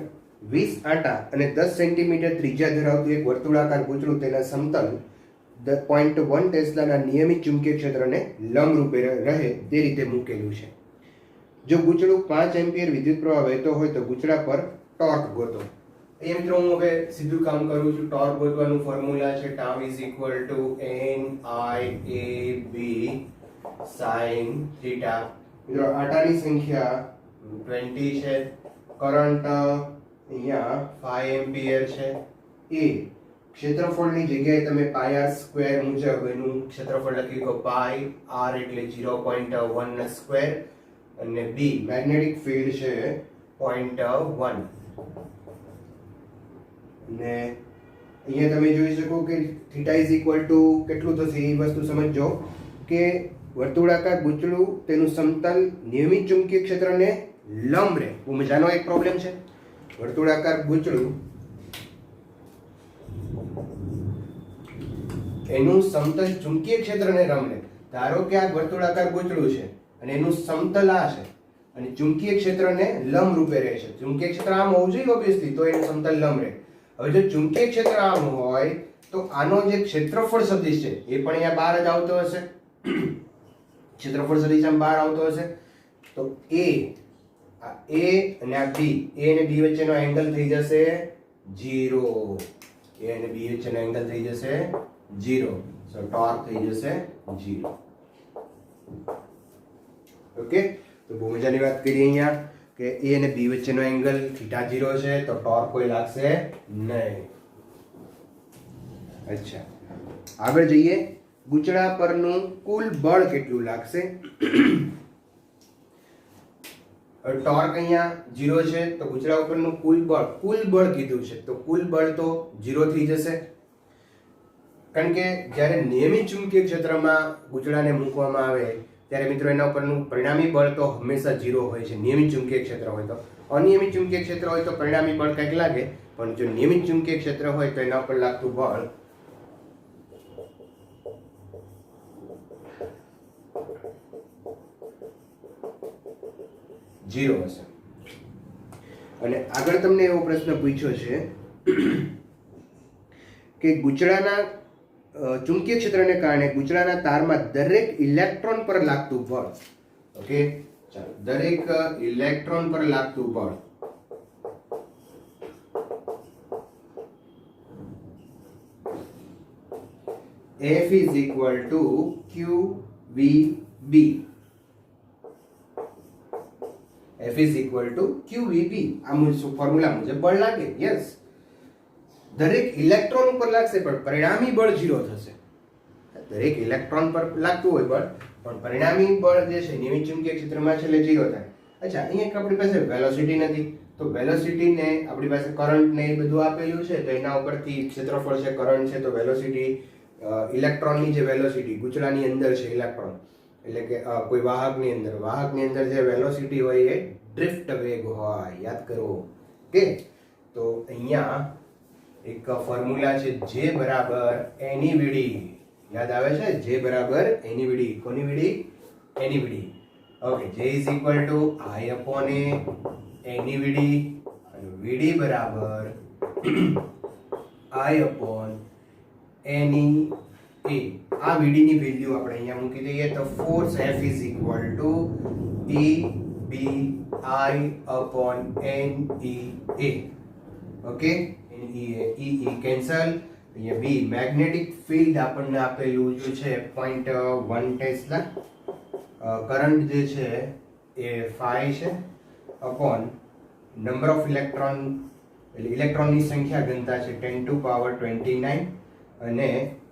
20 આંટા અને 10 સેન્ટીમીટર ત્રિજ્યા ધરાવતું એક વર્તુળાકાર ગૂંચળું તેના સમતલ 0.1 ટેસ્લાના નિયમિત ચુંબકીય ક્ષેત્રને લંબરૂપે રહે તે રીતે મૂકેલું છે. જો ગૂંચળું 5 એમ્પિયર વિદ્યુત પ્રવાહ વહેતો હોય તો ગૂંચળા પર ટોર્ક ગોતો. અહીંયા મિત્રો હું હવે સીધું કામ કરું છું. ટોર્ક ગોતવાનું ફોર્મ્યુલા છે tau is equal to NIAB sin theta. મિત્રો આટાની સંખ્યા 20 છે, કરંટ અહીંયા 5 એમ્પિયર છે, એ ક્ષેત્રફળની જગ્યાએ તમે પાઈ આર સ્ક્વેર મુજબ એનું ક્ષેત્રફળ લખી શકો, પાઈ આર એટલે 0.1 સ્ક્વેર, અને બી મેગ્નેટિક ફિલ્ડ છે 0.1. ને અહીંયા તમે જોઈ શકો કે થીટા ઇઝ ઇક્વલ ટુ કેટલું થશે એ વસ્તુ સમજો કે વર્તુળાકાર ગૂંચળું તેનું સમતલ નિયમિત ચુંબકીય ક્ષેત્રને લંબ રહે. બહુ મજાનો એક પ્રોબ્લેમ છે. વર્તુળાકાર ગૂંચળું એનું સમતલ ચુંબકીય ક્ષેત્રને રમણે, ધારો કે આ વર્તુળાકાર ગૂંચળું છે અને એનું સમતલ આ છે અને ચુંબકીય ક્ષેત્રને લંબ રૂપે રહે છે. ચુંબકીય ક્ષેત્ર આમ હોવું જોઈએ ઓબ્વિયસલી, તો એનું સમતલ લંબ રહે. હવે જો ચુંબકીય ક્ષેત્ર આમ હોય તો આનો જે ક્ષેત્રફળ સદિશ છે એ પણ અહીંયા બહાર જ આવતો હશે. ક્ષેત્રફળ સદિશ આમ બહાર આવતો હશે તો a અને આ b, a અને b વચ્ચેનો એંગલ થઈ જશે 0. a અને b વચ્ચેનો એંગલ થઈ જશે 0. સો ટોર્ક થઈ જશે 0. ઓકે, તો બહુ મજાની વાત કરી અહીંયા કે a અને b વચ્ચેનો એંગલ થીટા 0 છે તો ટોર્ક કોઈ લાગશે નહીં. અચ્છા, આગળ જઈએ. ગૂંચળા પરનું કુલ બળ કેટલું લાગશે? ટોર્ક અહીંયા 0 છે તો ગૂંચળા ઉપરનું કુલ બળ કીધું છે તો કુલ બળ તો 0 થઈ જશે. કારણ કે જ્યારે નિયમિત ચુંબકીય ક્ષેત્રમાં ગૂંચળાને મૂકવામાં આવે ત્યારે મિત્રો એના ઉપરનું પરિણામી બળ તો હંમેશા 0 હોય છે, નિયમિત ચુંબકીય ક્ષેત્ર હોય તો. અનિયમિત ચુંબકીય ક્ષેત્ર હોય તો પરિણામી બળ કંઈક લાગે, પણ જો નિયમિત ચુંબકીય ક્ષેત્ર હોય તો એના ઉપર લાગતું બળ જીરો હશે. અને આગળ તમને એવો પ્રશ્ન પૂછ્યો છે કે ગૂંચળાના ચુંબકીય ક્ષેત્રને કારણે ગૂંચળાના તારમાં દરેક ઇલેક્ટ્રોન પર લાગતું બળ. ઓકે, ચાલો, દરેક ઇલેક્ટ્રોન પર લાગતું બળ F is equal to QVB. F is equal to QVB. આ ફોર્મ્યુલા મુજબ બળ લાગે. યસ, દરેક ઇલેક્ટ્રોન ઉપર લાગશે પણ પરિણામી બળ 0 થશે. દરેક ઇલેક્ટ્રોન પર લાગતું હોય બળ પણ પરિણામી બળ જે છે નિયમિત ચુંબકીય ક્ષેત્રમાં છેલ્લે 0 થાય. અચ્છા, અહીંયા આપણી પાસે વેલોસિટી નથી તો વેલોસિટી ને આપણી પાસે કરંટ ને એ બધું આપેલું છે તો એના ઉપરથી ક્ષેત્રફળ છે, કરંટ છે, તો વેલોસિટી ઇલેક્ટ્રોનની જે વેલોસિટી ગૂંચળાની અંદર છે ઇલેક્ટ્રોન એટલે કે કોઈ વાહકની અંદર જે વેલોસિટી હોય એ ડ્રિફ્ટ વેગ હોય. યાદ કરો કે તો અહીંયા એક ફોર્મ્યુલા છે J બરાબર એની વીડી. યાદ આવે છે? J બરાબર એની વીડી. કોની વીડી? એની V D. Okay, J is equal to I upon A એની વીડી અને વીડી બરાબર I upon એની A. આ વીડી ની વેલ્યુ આપણે અહીંયા મૂકી દઈએ તો force F is equal to E B I upon N E A. Okay, E cancel. અહીંયા B મેગ્નેટિક ફિલ્ડ આપણને આપેલું છે 0.1 ટેસ્લા. કરંટ જે છે એ 5 છે અપોન નંબર ઓફ ઇલેક્ટ્રોન એટલે ઇલેક્ટ્રોનની સંખ્યા ઘનતા છે 10 to power 29 અને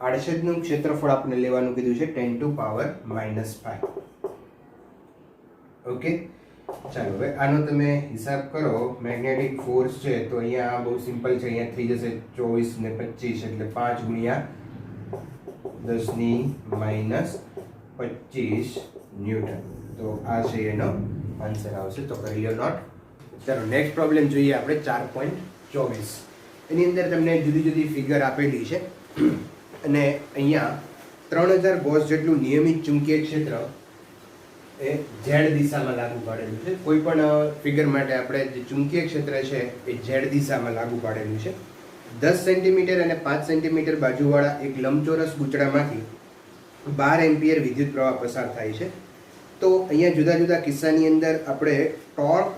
આડછેદનું ક્ષેત્રફળ આપણે લેવાનું કીધું છે 10 to power -5. ઓકે, ચાલો હવે આનો તમે હિસાબ કરો. મેગ્નેટિક ફોર્સ છે તો અહીંયા બહુ સિમ્પલ છે, અહીંયા થઈ જશે 24 ને 25 એટલે 5 ગુણ્યા 10⁻25 ન્યૂટન. તો આ છે એનો આન્સર આવશે. તો કરી લો નોટ. ચાલો નેક્સ્ટ પ્રોબ્લેમ જોઈએ આપણે 4.24. એની અંદર તમને જુદી જુદી ફિગર આપેલી છે અને અહીંયા 3000 ગોસ જેટલું નિયમિત ચુંબકીય ક્ષેત્ર એ ઝેડ દિશામાં લાગુ પાડેલું છે. કોઈ પણ ફિગર માટે આપણે જે ચુંબકીય ક્ષેત્ર છે એ ઝેડ દિશામાં લાગુ પાડેલું છે. 10 સેન્ટીમીટર અને 5 સેન્ટીમીટર બાજુવાળા એક લંબચોરસ ગૂંચળામાંથી 12 એમ્પિયર વિદ્યુત પ્રવાહ પસાર થાય છે. તો અહીંયા જુદા જુદા કિસ્સાની અંદર આપણે ટોર્ક,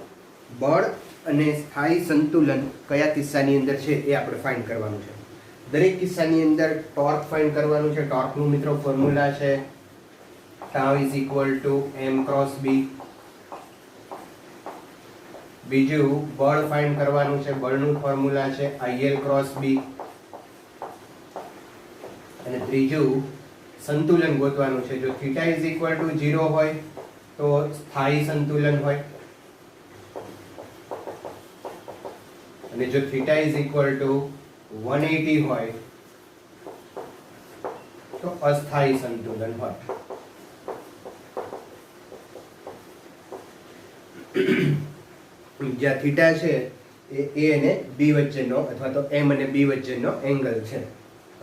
બળ અને સ્થાયી સંતુલન કયા કિસ્સાની અંદર છે એ આપણે ફાઇન્ડ કરવાનું છે. દરેક કિસ્સાની અંદર ટોર્ક ફાઇન્ડ કરવાનું છે. ટોર્કનું મિત્રો ફોર્મ્યુલા છે tau is equal to m cross b. બીજું બળ ફાઇન્ડ કરવાનું છે. બળનું ફોર્મ્યુલા છે il cross b. અને ત્રીજું સંતુલન ગોતવાનું છે. જો θ is equal to 0 હોય તો સ્થાયી સંતુલન હોય અને જો θ is equal to 180 હોય તો અસ્થાયી સંતુલન હોય. જ્યાં થીટા છે એ A અને B વચ્ચેનો અથવા તો M અને B વચ્ચેનો એંગલ છે.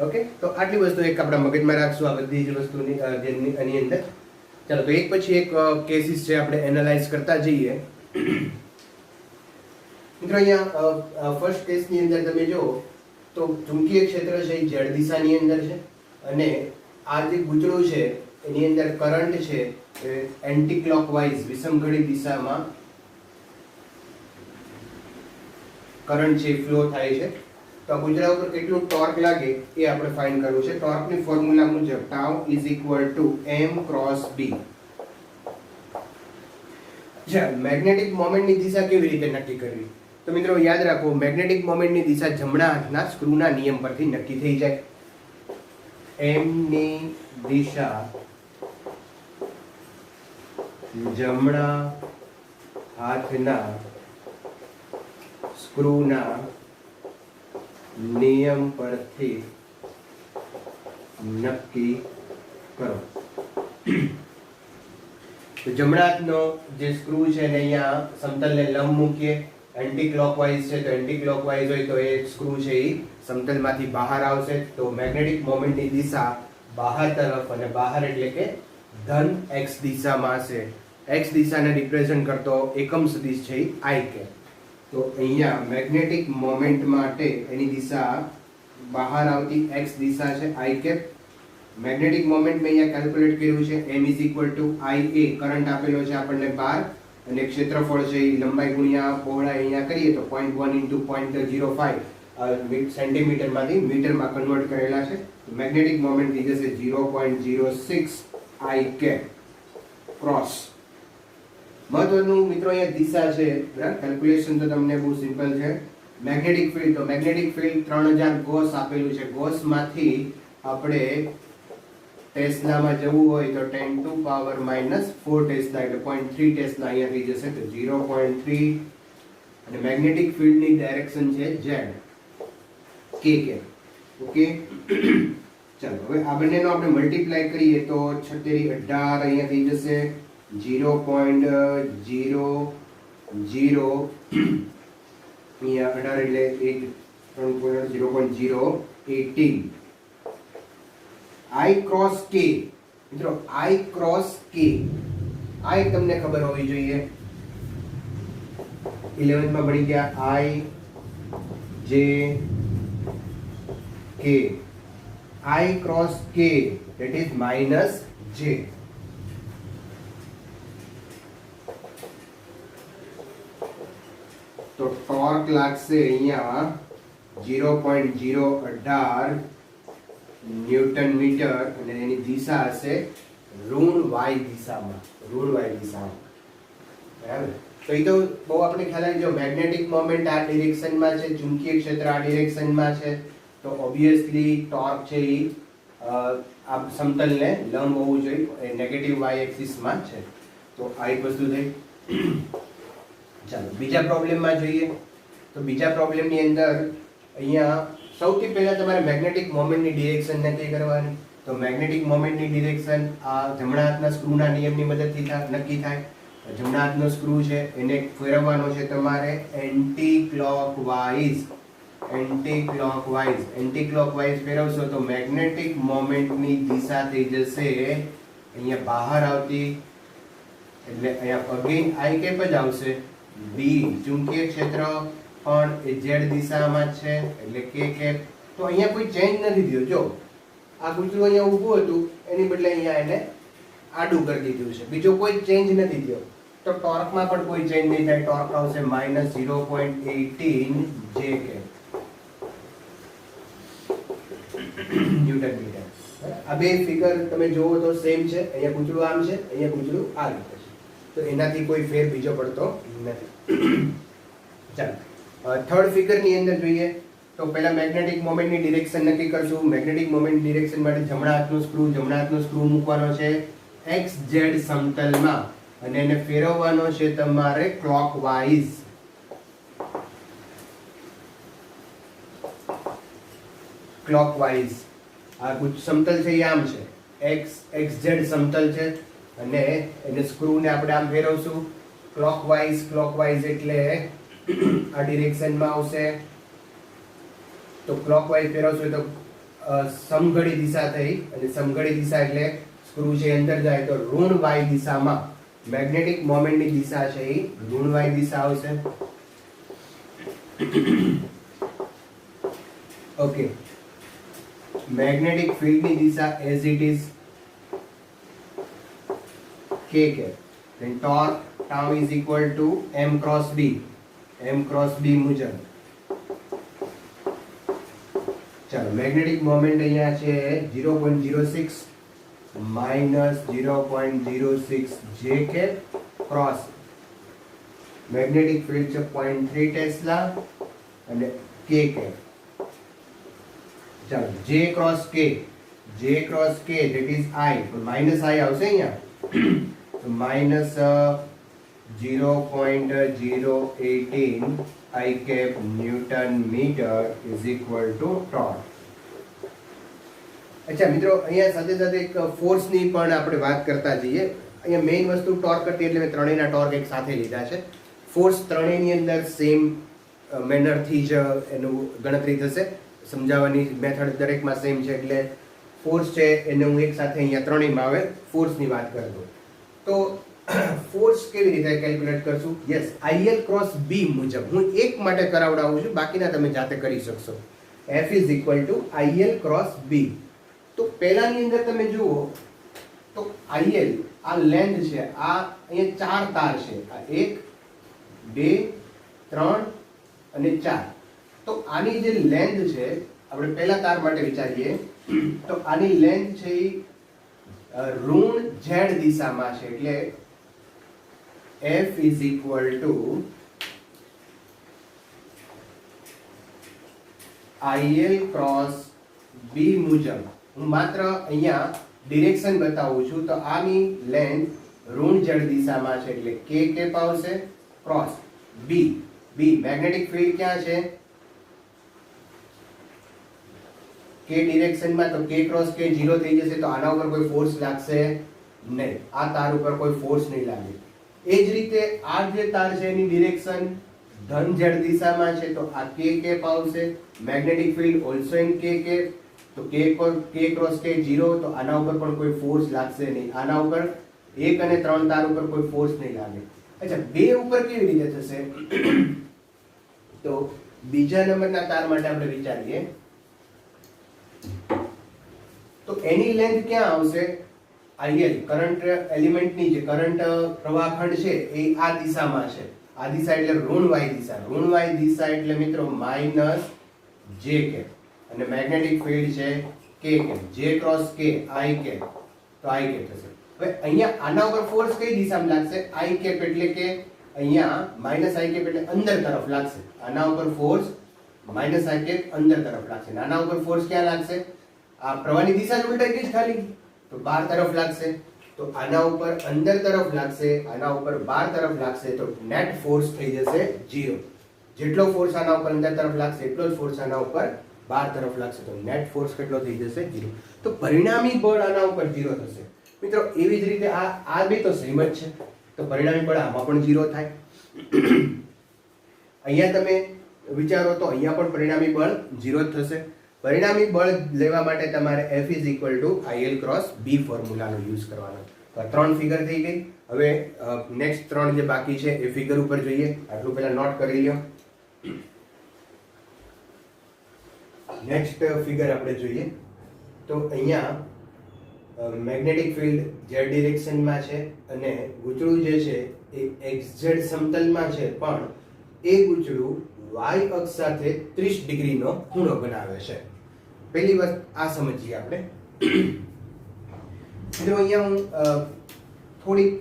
ઓકે, તો આટલી વસ્તુ એક આપણા મગજમાં રાખશું આ બધી જ વસ્તુની આની અંદર. ચાલો તો એક પછી એક કેસીસ છે આપણે એનાલાઇઝ કરતા જઈએ. મિત્રો અહીંયા ફર્સ્ટ કેસની અંદર તમે જુઓ તો ચુંબકીય ક્ષેત્ર છે એ ઝેડ દિશાની અંદર છે અને આ જે ગૂંચળું છે એની અંદર કરંટ છે એ એન્ટી ક્લોકવાઇઝ વિષમઘડી દિશામાં કરંટ છે ફ્લો થાય છે. તો આ ગૂંચળા ઉપર કેટલું ટોર્ક લાગે એ આપણે ફાઇન્ડ કરવું છે. ટોર્કની ફોર્મ્યુલા મુજબ tau is equal to m cross b. Magnetic મોમેન્ટની દિશા કેવી રીતે નક્કી કરવી? તો મિત્રો યાદ રાખો, મેગ્નેટિક મોમેન્ટની દિશા જમણા હાથના સ્ક્રૂના નિયમ પરથી નક્કી થઈ જાય. m ની દિશા જમણા હાથના સ્ક્રૂના નિયમ પરથી નક્કી કરો. તો જમણા હાથનો જે સ્ક્રૂ છે ને અહીંયા સમતલને લંબ મૂકીએ. એન્ટી ક્લોકવાઇઝ છે તો એન્ટી ક્લોકવાઇઝ હોય તો એ સ્ક્રૂ છે એ સમતલમાંથી બહાર આવશે. તો મેગ્નેટિક મોમેન્ટની દિશા બહાર તરફ, અને બહાર એટલે કે ધન x દિશામાં હશે. x દિશાને રિપ્રેઝન્ટ કરતો એકમ સદિશ છે i કે. તો અહીંયા મેગ્નેટિક મોમેન્ટ માટે એની દિશા બહાર આવતી x દિશા છે i કેપ. મેગ્નેટિક મોમેન્ટ મેં અહીંયા કેલ્ક્યુલેટ કર્યું છે m is equal two ia. Current આપેલો છે આપણને 12 અને ક્ષેત્રફળ છે એ લંબાઈ ગુણ્યા પહોળાઈ અહીંયા કરીએ તો 0.1 ઇન્ટુ 0.05 સેન્ટીમીટરમાંથી મીટરમાં કન્વર્ટ કરેલા છે. મેગ્નેટિક મોમેન્ટ થઈ જશે 0.06 i કેપ ક્રોસ. મહત્વનું મિત્રો અહીંયા દિશા છે, બરાબર. કેલ્ક્યુલેશન તો તમને બહુ સિમ્પલ છે. મેગ્નેટિક ફિલ્ડ, તો મેગ્નેટિક ફિલ્ડ 3000 ગોસ આપેલું છે. ગોસમાંથી આપણે ટેસ્લામાં જવું હોય તો 10 ટુ પાવર માઇનસ 4 ટેસ્લા એટલે 0.3 ટેસ્લા અહીંયા થઈ જશે. તો 0.3 અને મેગ્નેટિક ફિલ્ડની ડાયરેક્શન છે z k કે. ઓકે, ચાલો હવે આ બંનેનો આપણે મલ્ટીપ્લાય કરીએ તો 36 18 અહીંયા થઈ જશે 0.00 અહીંયા 18 એટલે 0.018 I ક્રોસ k. મિત્રો I ક્રોસ k I તમને ખબર હોવી જોઈએ, 11th માં ભણી ગયા. I j k, I cross k that is minus j. તો ટોર્ક લાગશે અહીંયા 0.018 ન્યૂટન મીટર અને એની દિશા હશે ઋણ y દિશામાં. બરાબર. તો એ તો બહુ આપણે ખ્યાલ આવી. જો મેગ્નેટિક મોમેન્ટ આ ડિરેક્શનમાં છે, ચુંબકીય ક્ષેત્ર આ ડિરેક્શનમાં છે, તો ઓબ્વિયસલી ટોર્ક છે એ આ સમતલને લંબ હોવું જોઈએ, એ નેગેટિવ y એક્સિસમાં છે. તો આ એક વસ્તુ થઈ. ચાલો બીજા પ્રોબ્લેમમાં જોઈએ. તો બીજા પ્રોબ્લેમની અંદર અહીંયા સૌથી પહેલા તમારે મેગ્નેટિક મોમેન્ટની ડિરેક્શન નક્કી કરવાની. તો મેગ્નેટિક મોમેન્ટની ડિરેક્શન આ જમણા હાથના સ્ક્રૂના નિયમની મદદથી નક્કી થાય. જમણા હાથનો સ્ક્રૂ છે એને ફેરવવાનો છે તમારે એન્ટી ક્લોકવાઇઝ ફેરવશો તો મેગ્નેટિક મોમેન્ટની દિશા થઈ જશે અહીંયા બહાર આવતી, એટલે અહીંયા અગેન i કેપ જ આવશે. b ચુંબકીય ક્ષેત્ર પણ એ z દિશામાં છે એટલે k કેપ. તો અહીંયા કોઈ ચેન્જ નથી થયો. જો આ ગૂંચળું અહીંયા ઊભું હતું એની બદલે અહીંયા એને આડું કરી દીધું છે, બીજો કોઈ ચેન્જ નથી થયો. તો ટોર્કમાં પણ કોઈ ચેન્જ નહીં થાય. ટોર્ક આવશે -0.18 j કે ન્યૂટન મીટર. આ બે ફિગર તમે જોવો તો સેમ છે. અહીંયા ગૂંચળું આમ છે, અહીંયા ગૂંચળું આ રીતે છે. તો એનાથી કોઈ ફેર બીજો પડતો નથી. ચાલો થર્ડ ફિગરની અંદર જોઈએ. તો પહેલા મેગ્નેટિક મોમેન્ટની ડિરેક્શન નક્કી કરશું. મેગ્નેટિક મોમેન્ટ ડિરેક્શન માટે જમણા હાથનો સ્ક્રૂ મૂકવાનો છે XZ સમતલમાં અને એને ફેરવવાનો છે તમારે ક્લોકવાઇઝ. આ સમતલ છે એ આમ છે, XZ સમતલ છે અને એને સ્ક્રૂને આપણે આમ ફેરવશું ક્લોકવાઇઝ એટલે આ ડિરેક્શનમાં આવશે. તો ક્લોકવાઇઝ ફેરવશો તો સમઘડી દિશા થઈ, અને સમઘડી દિશા એટલે સ્ક્રૂ છે અંદર જાય તો ઋણ y દિશામાં મેગ્નેટિક મોમેન્ટની દિશા છે એ ઋણ y દિશા આવશે. ઓકે, મેગ્નેટિક ફિલ્ડની દિશા એઝ ઇટ ઇઝ k કે then torque tau is equal to m cross b મુજબ. ચાલો, મેગ્નેટિક મોમેન્ટ અહીંયા છે 0.06 માઇનસ 0.06 j કે ક્રોસ મેગ્નેટિક ફિલ્ડ છે 0.3 ટેસ્લા અને k કે. ચાલો, j cross k that is I, તો માઇનસ I આવશે અહીંયા, તો minus 0.018 I cap newton metre is equal to torque. અચ્છા મિત્રો, અહીંયા સાથે સાથે એક ફોર્સની પણ આપણે વાત કરતા જઈએ. અહીંયા મેઇન વસ્તુ ટોર્ક હતી એટલે મેં ત્રણેયના ટોર્ક એક સાથે લીધા છે. ફોર્સ ત્રણેયની અંદર સેમ મેનરથી જ એનું ગણતરી થશે. સમજાવવાની મેથડ દરેકમાં સેમ છે એટલે ફોર્સ છે એને હું એક સાથે અહીંયા ત્રણેયમાં આવે ફોર્સની વાત કરતો. તો ફોર્સ કેવી રીતે કેલ્ક્યુલેટ કરશું? યસ, IL ક્રોસ B મુજબ હું એક માટે કરાવડાવું છું, બાકીના તમે જાતે કરી શકશો. F is equal two IL cross B. તો પહેલાની અંદર તમે જુઓ તો IL આ લેન્થ છે, આ અહીંયા 4 તાર છે, આ 1 2 3 અને 4. તો આની જે લેન્થ છે, આપણે પહેલા તાર માટે વિચારીએ તો આની લેન્થ છે ઋણ z દિશામાં છે, એટલે F is equal to IL cross B મુજબ. હું માત્ર અહીંયા ડિરેક્શન બતાવું છું. તો આની લેન્થ ઋણ z દિશામાં છે એટલે k કેપ આવશે ક્રોસ B. મેગ્નેટિક ફિલ્ડ ક્યાં છે? k ડિરેક્શનમાં, તો k ક્રોસ k 0 થઈ જશે, તો આના ઉપર કોઈ ફોર્સ લાગશે નહીં, આ તાર ઉપર કોઈ ફોર્સ નહીં લાગે. એ જ રીતે આ જે તાર છે એની ડિરેક્શન ધન z દિશામાં છે, તો આ k કેપ આવશે. Magnetic field also in k cap, તો k ક્રોસ k 0, તો આના ઉપર પણ કોઈ ફોર્સ લાગશે નહીં. આના ઉપર 1 અને 3 તાર ઉપર કોઈ ફોર્સ નહીં લાગે. અચ્છા, 2 ઉપર કેવી રીતે થશે? તો બીજા નંબરના તાર માટે આપણે વિચારીએ તો એની લેન્થ ક્યાં આવશે? IL કરંટ એલિમેન્ટની જે કરંટ પ્રવાહખંડ છે એ આ દિશામાં છે. આ દિશા એટલે ઋણ y દિશા. ઋણ y દિશા એટલે મિત્રો માઇનસ j કેપ, અને મેગ્નેટિક ફિલ્ડ છે k cap, j cross k I cap, તો I કેપ થશે. હવે અહીંયા આના ઉપર ફોર્સ કઈ દિશામાં લાગશે? I કેપ એટલે કે અહીંયા માઇનસ I કેપ એટલે અંદર તરફ લાગશે. આના ઉપર ફોર્સ માઇનસ I કેપ અંદર તરફ લાગશે. આના ઉપર ફોર્સ ક્યાં લાગશે? આ પ્રવાહની દિશા જ ઉલટાઈ ગઈ ખાલી, તો બહાર તરફ લાગશે. તો આના ઉપર અંદર તરફ લાગશે, આના ઉપર બહાર તરફ લાગશે, તો નેટ ફોર્સ થઈ જશે 0. જેટલો ફોર્સ આના ઉપર અંદર તરફ લાગશે એટલો જ ફોર્સ આના ઉપર બહાર તરફ લાગશે, તો નેટ ફોર્સ કેટલો થઈ જશે? 0. તો પરિણામી બળ આના ઉપર 0 થશે. મિત્રો એવી જ રીતે આ બે તો સેમ જ છે, તો પરિણામી બળ આમાં પણ 0 થાય. અહીંયા તમે વિચારો તો અહીંયા પણ પરિણામી બળ 0 જ થશે. પરિણામી બળ લેવા માટે તમારે F is equal to IL cross B ફોર્મ્યુલાનો યુઝ કરવાનો. તો આ 3 ફિગર થઈ ગઈ. હવે નેક્સ્ટ 3 જે બાકી છે એ ફિગર ઉપર જોઈએ. આટલું પહેલા નોટ કરી લ્યો. નેક્સ્ટ ફિગર આપણે જોઈએ તો અહીંયા મેગ્નેટિક ફિલ્ડ z ડિરેક્શનમાં છે અને ગૂંચળું જે છે એ xz સમતલમાં છે, પણ એ ગૂંચળું y અક્ષ સાથે 30 ડિગ્રીનો ખૂણો બનાવે છે. પહેલી વાત આ સમજીએ આપણે. મિત્રો અહીંયા હું થોડી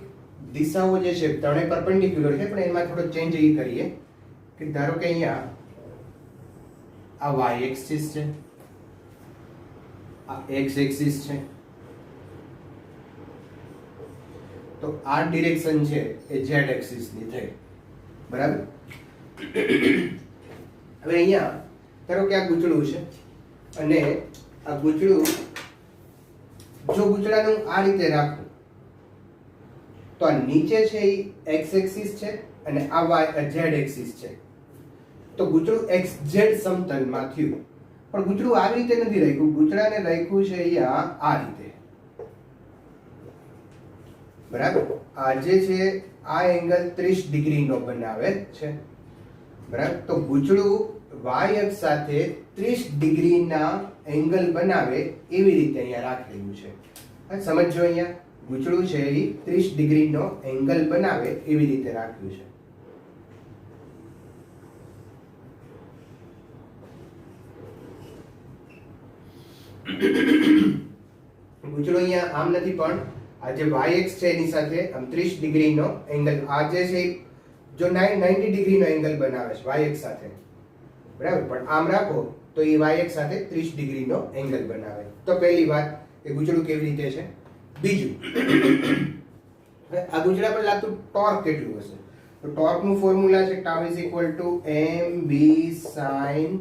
દિશાઓ જે છે ત્રણે પરપેન્ડિક્યુલર છે, પણ એમાં થોડો ચેન્જ એ કરીએ કે ધારો કે અહીંયા આ y એક્સિસ છે, આ x એક્સિસ છે, તો આ ડિરેક્શન છે એ z એક્સિસ ની થઈ, બરાબર. હવે અહીંયા ધારો કે આ ગૂંચળું છે અને આ ગૂંચળું જો ગૂંચળાને હું આ રીતે રાખું તો આ નીચે છે એ x એક્સિસ છે અને આ y z એક્સિસ છે, તો ગૂંચળું xz સમતલમાં થયું. પણ ગૂંચળું આવી રીતે નથી રાખ્યું, ગૂંચળાને રાખ્યું છે અહીંયા આ રીતે, બરાબર. આ જે છે આ એંગલ 30 ડિગ્રીનો બનાવે છે, બરાબર. તો ગૂંચળું y અક્ષ સાથે 30 ડિગ્રીના એંગલ બનાવે એવી રીતે અહીંયા રાખેલું છે. સમજો, અહીંયા ગૂંચળું છે એ 30 ડિગ્રીનો એંગલ બનાવે એવી રીતે રાખ્યું છે. ગૂંચળું અહીંયા આમ નથી, પણ આ જે y અક્ષ છે એની સાથે આમ 30 ડિગ્રીનો એંગલ, આ જે છે જો 90 ડિગ્રીનો એંગલ બનાવે છે y અક્ષ સાથે, બરાબર. પણ આમ રાખો તો એ y અક્ષ સાથે 30 ડિગ્રીનો એંગલ બનાવે. તો પહેલી વાત એ ગૂંચળું કેવી રીતે છે. બીજું, આ ગૂંચળા પર લાગતું ટોર્ક કેટલું હશે? તો ટોર્કનું ફોર્મ્યુલા છે tau mb sin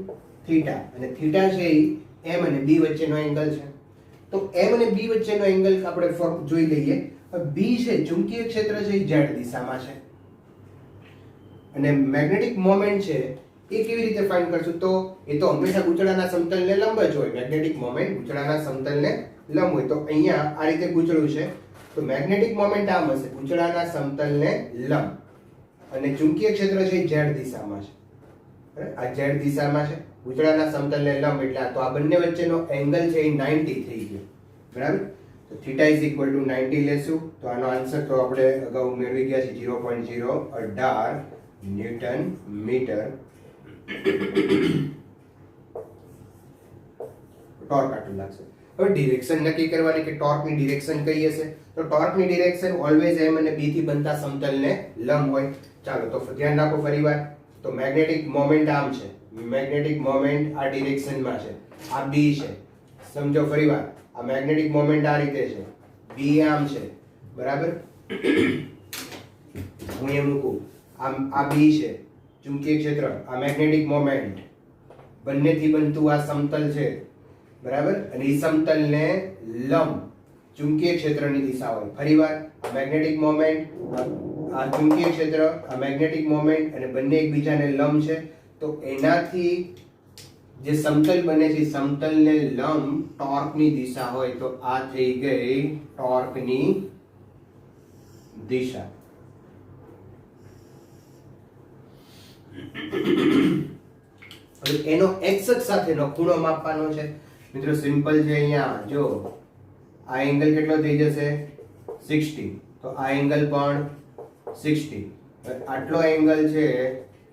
થીટા, અને થીટા છે એ m અને b વચ્ચેનો એંગલ છે. તો m અને b વચ્ચેનો એંગલ આપણે જોઈ લઈએ. b છે ચુંબકીય ક્ષેત્ર છે એ z દિશામાં છે, અને મેગ્નેટિક મોમેન્ટ છે એ કેવી રીતે ફાઇન્ડ કરશું? તો એ તો હંમેશા ગૂંચળાના સમતલને લંબ જ હોય. મેગ્નેટિક મોમેન્ટ ગૂંચળાના સમતલને લંબ હોય. તો અહીંયા આ રીતે ગૂંચળું છે, તો મેગ્નેટિક મોમેન્ટ આમ હશે, ગૂંચળાના સમતલને લંબ, અને ચુંબકીય ક્ષેત્ર છે એ z દિશામાં છે, આ z દિશામાં છે, ગૂંચળાના સમતલને લંબ, એટલે તો આ બંને વચ્ચેનો એંગલ છે એ 90 થઈ ગયો, બરાબર. તો થીટા ઇઝ ઇક્વલ ટુ 90 લેશું. તો આનો આન્સર તો આપણે અગાઉ મેળવી ગયા છે 0.018 ન્યૂટન મીટર. ટોર્ક આટલું લાગશે. હવે ડિરેક્શન નક્કી કરવાની કે ટોર્કની ડિરેક્શન કઈ હશે? તો ટોર્કની ડિરેક્શન ઓલવેઝ m અને b થી બનતા સમતલને લંબ હોય. ચાલો તો ધ્યાન રાખો ફરીવાર. તો મેગ્નેટિક મોમેન્ટ આમ છે, મેગ્નેટિક મોમેન્ટ આ ડિરેક્શનમાં છે, આ b છે. સમજો ફરીવાર, આ મેગ્નેટિક મોમેન્ટ આ રીતે છે, b આમ છે, બરાબર. હું એ મૂકું, આ b છે ચુંબકીય ક્ષેત્ર, આ મેગ્નેટિક મોમેન્ટ, બંનેથી બનતું આ સમતલ છે, બરાબર. અને એ સમતલને લંબ ચુંબકીય ક્ષેત્રની દિશા હોય. ફરીવાર, આ મેગ્નેટિક મોમેન્ટ, આ ચુંબકીય ક્ષેત્ર, આ મેગ્નેટિક મોમેન્ટ, અને બંને એકબીજાને લંબ છે. તો એનાથી જે સમતલ બને છે સમતલને લંબ ટોર્કની દિશા હોય. તો આ થઈ ગઈ ટોર્કની દિશા. હવે એનો x અક્ષ સાથેનો ખૂણો માપવાનો છે. મિત્રો સિમ્પલ છે. અહીંયા જો આ એંગલ કેટલો થઈ જશે 60, તો આ એંગલ પણ 60. આટલો એંગલ છે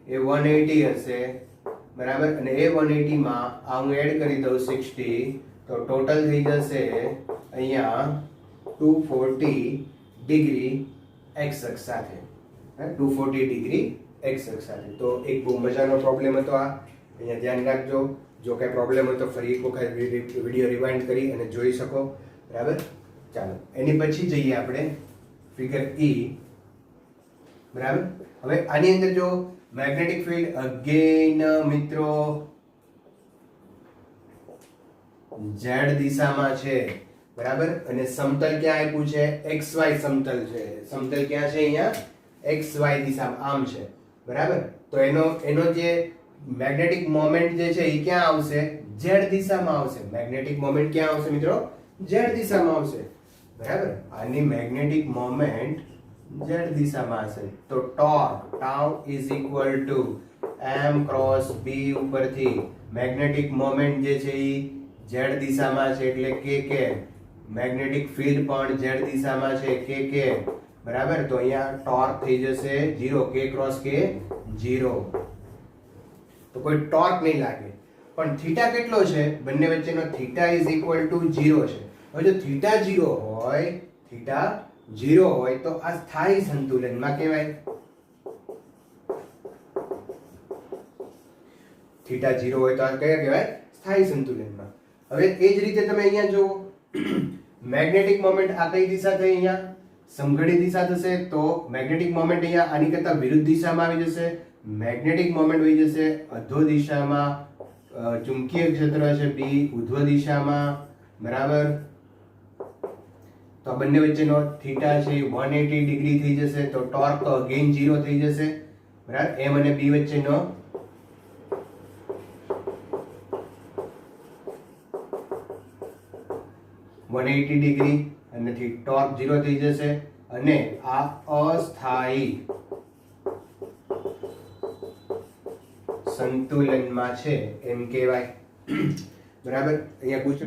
એ 180 હશે, બરાબર. અને એ 180 માં આ હું એડ કરી દઉં 60, તો ટોટલ થઈ જશે અહીંયા 240 ડિગ્રી x અક્ષ સાથે, 240 ડિગ્રી x અક્ષ સાથે. તો એક બહુ મજાનો પ્રોબ્લેમ હતો આ. અહીંયા ધ્યાન રાખજો. જો કઈ પ્રોબ્લેમ હોય તો ફરી એક વખત વિડીયો રિવાઇન્ડ કરી અને જોઈ શકો, બરાબર. ચાલો એની પછી જઈએ આપણે ફિગર E, બરાબર. હવે આની અંદર જો મેગ્નેટિક ફિલ્ડ અગેન મિત્રો z દિશામાં છે, બરાબર. અને સમતલ ક્યાં આપ્યું છે? xy સમતલ છે. સમતલ ક્યાં છે? અહીંયા xy દિશામાં આમ છે, બરાબર. તો એનો જે મેગ્નેટિક મોમેન્ટ જે છે એ ક્યાં આવશે? z દિશામાં આવશે. મેગ્નેટિક મોમેન્ટ ક્યાં આવશે મિત્રો? z દિશામાં આવશે, બરાબર. આની મેગ્નેટિક મોમેન્ટ z દિશામાં હશે. તો torque tau is equal to m cross b ઉપરથી મેગ્નેટિક મોમેન્ટ જે છે એ z દિશામાં છે એટલે k. મેગ્નેટિક ફિલ્ડ પણ z દિશામાં છે k, બરાબર. તો અહીંયા ટોર્ક થઈ જશે 0, k cross k 0. તો કોઈ ટોર્ક નહીં લાગે. પણ થીટા કેટલો છે? બંને વચ્ચેનો થીટા ઇઝ ઇક્વલ ટુ 0 છે. હવે જો થીટા 0 હોય તો આ સ્થાયી સંતુલનમાં કહેવાય. થીટા 0 હોય તો આ કયા કહેવાય? સ્થાયી સંતુલનમાં. હવે એ જ રીતે તમે અહીંયા જુઓ, મેગ્નેટિક મોમેન્ટ આ કઈ દિશા થઈ? અહીંયા સમઘડી દિશા થશે. તો મેગ્નેટિક મોમેન્ટ અહીંયા આની કરતા વિરુદ્ધ દિશામાં આવી જશે. મેગ્નેટિક મોમેન્ટ વહી જશે અધો દિશામાં. ચુંબકીય ક્ષેત્ર છે B ઉધ્વ દિશામાં, બરાબર. તો આ બંને વચ્ચેનો થીટા છે 180 ડિગ્રી થઈ જશે. તો ટોર્ક તો અગેન 0 થઈ જશે, બરાબર. m અને b વચ્ચેનો 180 ડિગ્રી અને ટોર્ક 0 થઈ જશે અને આ અસ્થાયી સંતુલનમાં છે એમ કહેવાય. બરાબર. અહીંયા પૂછો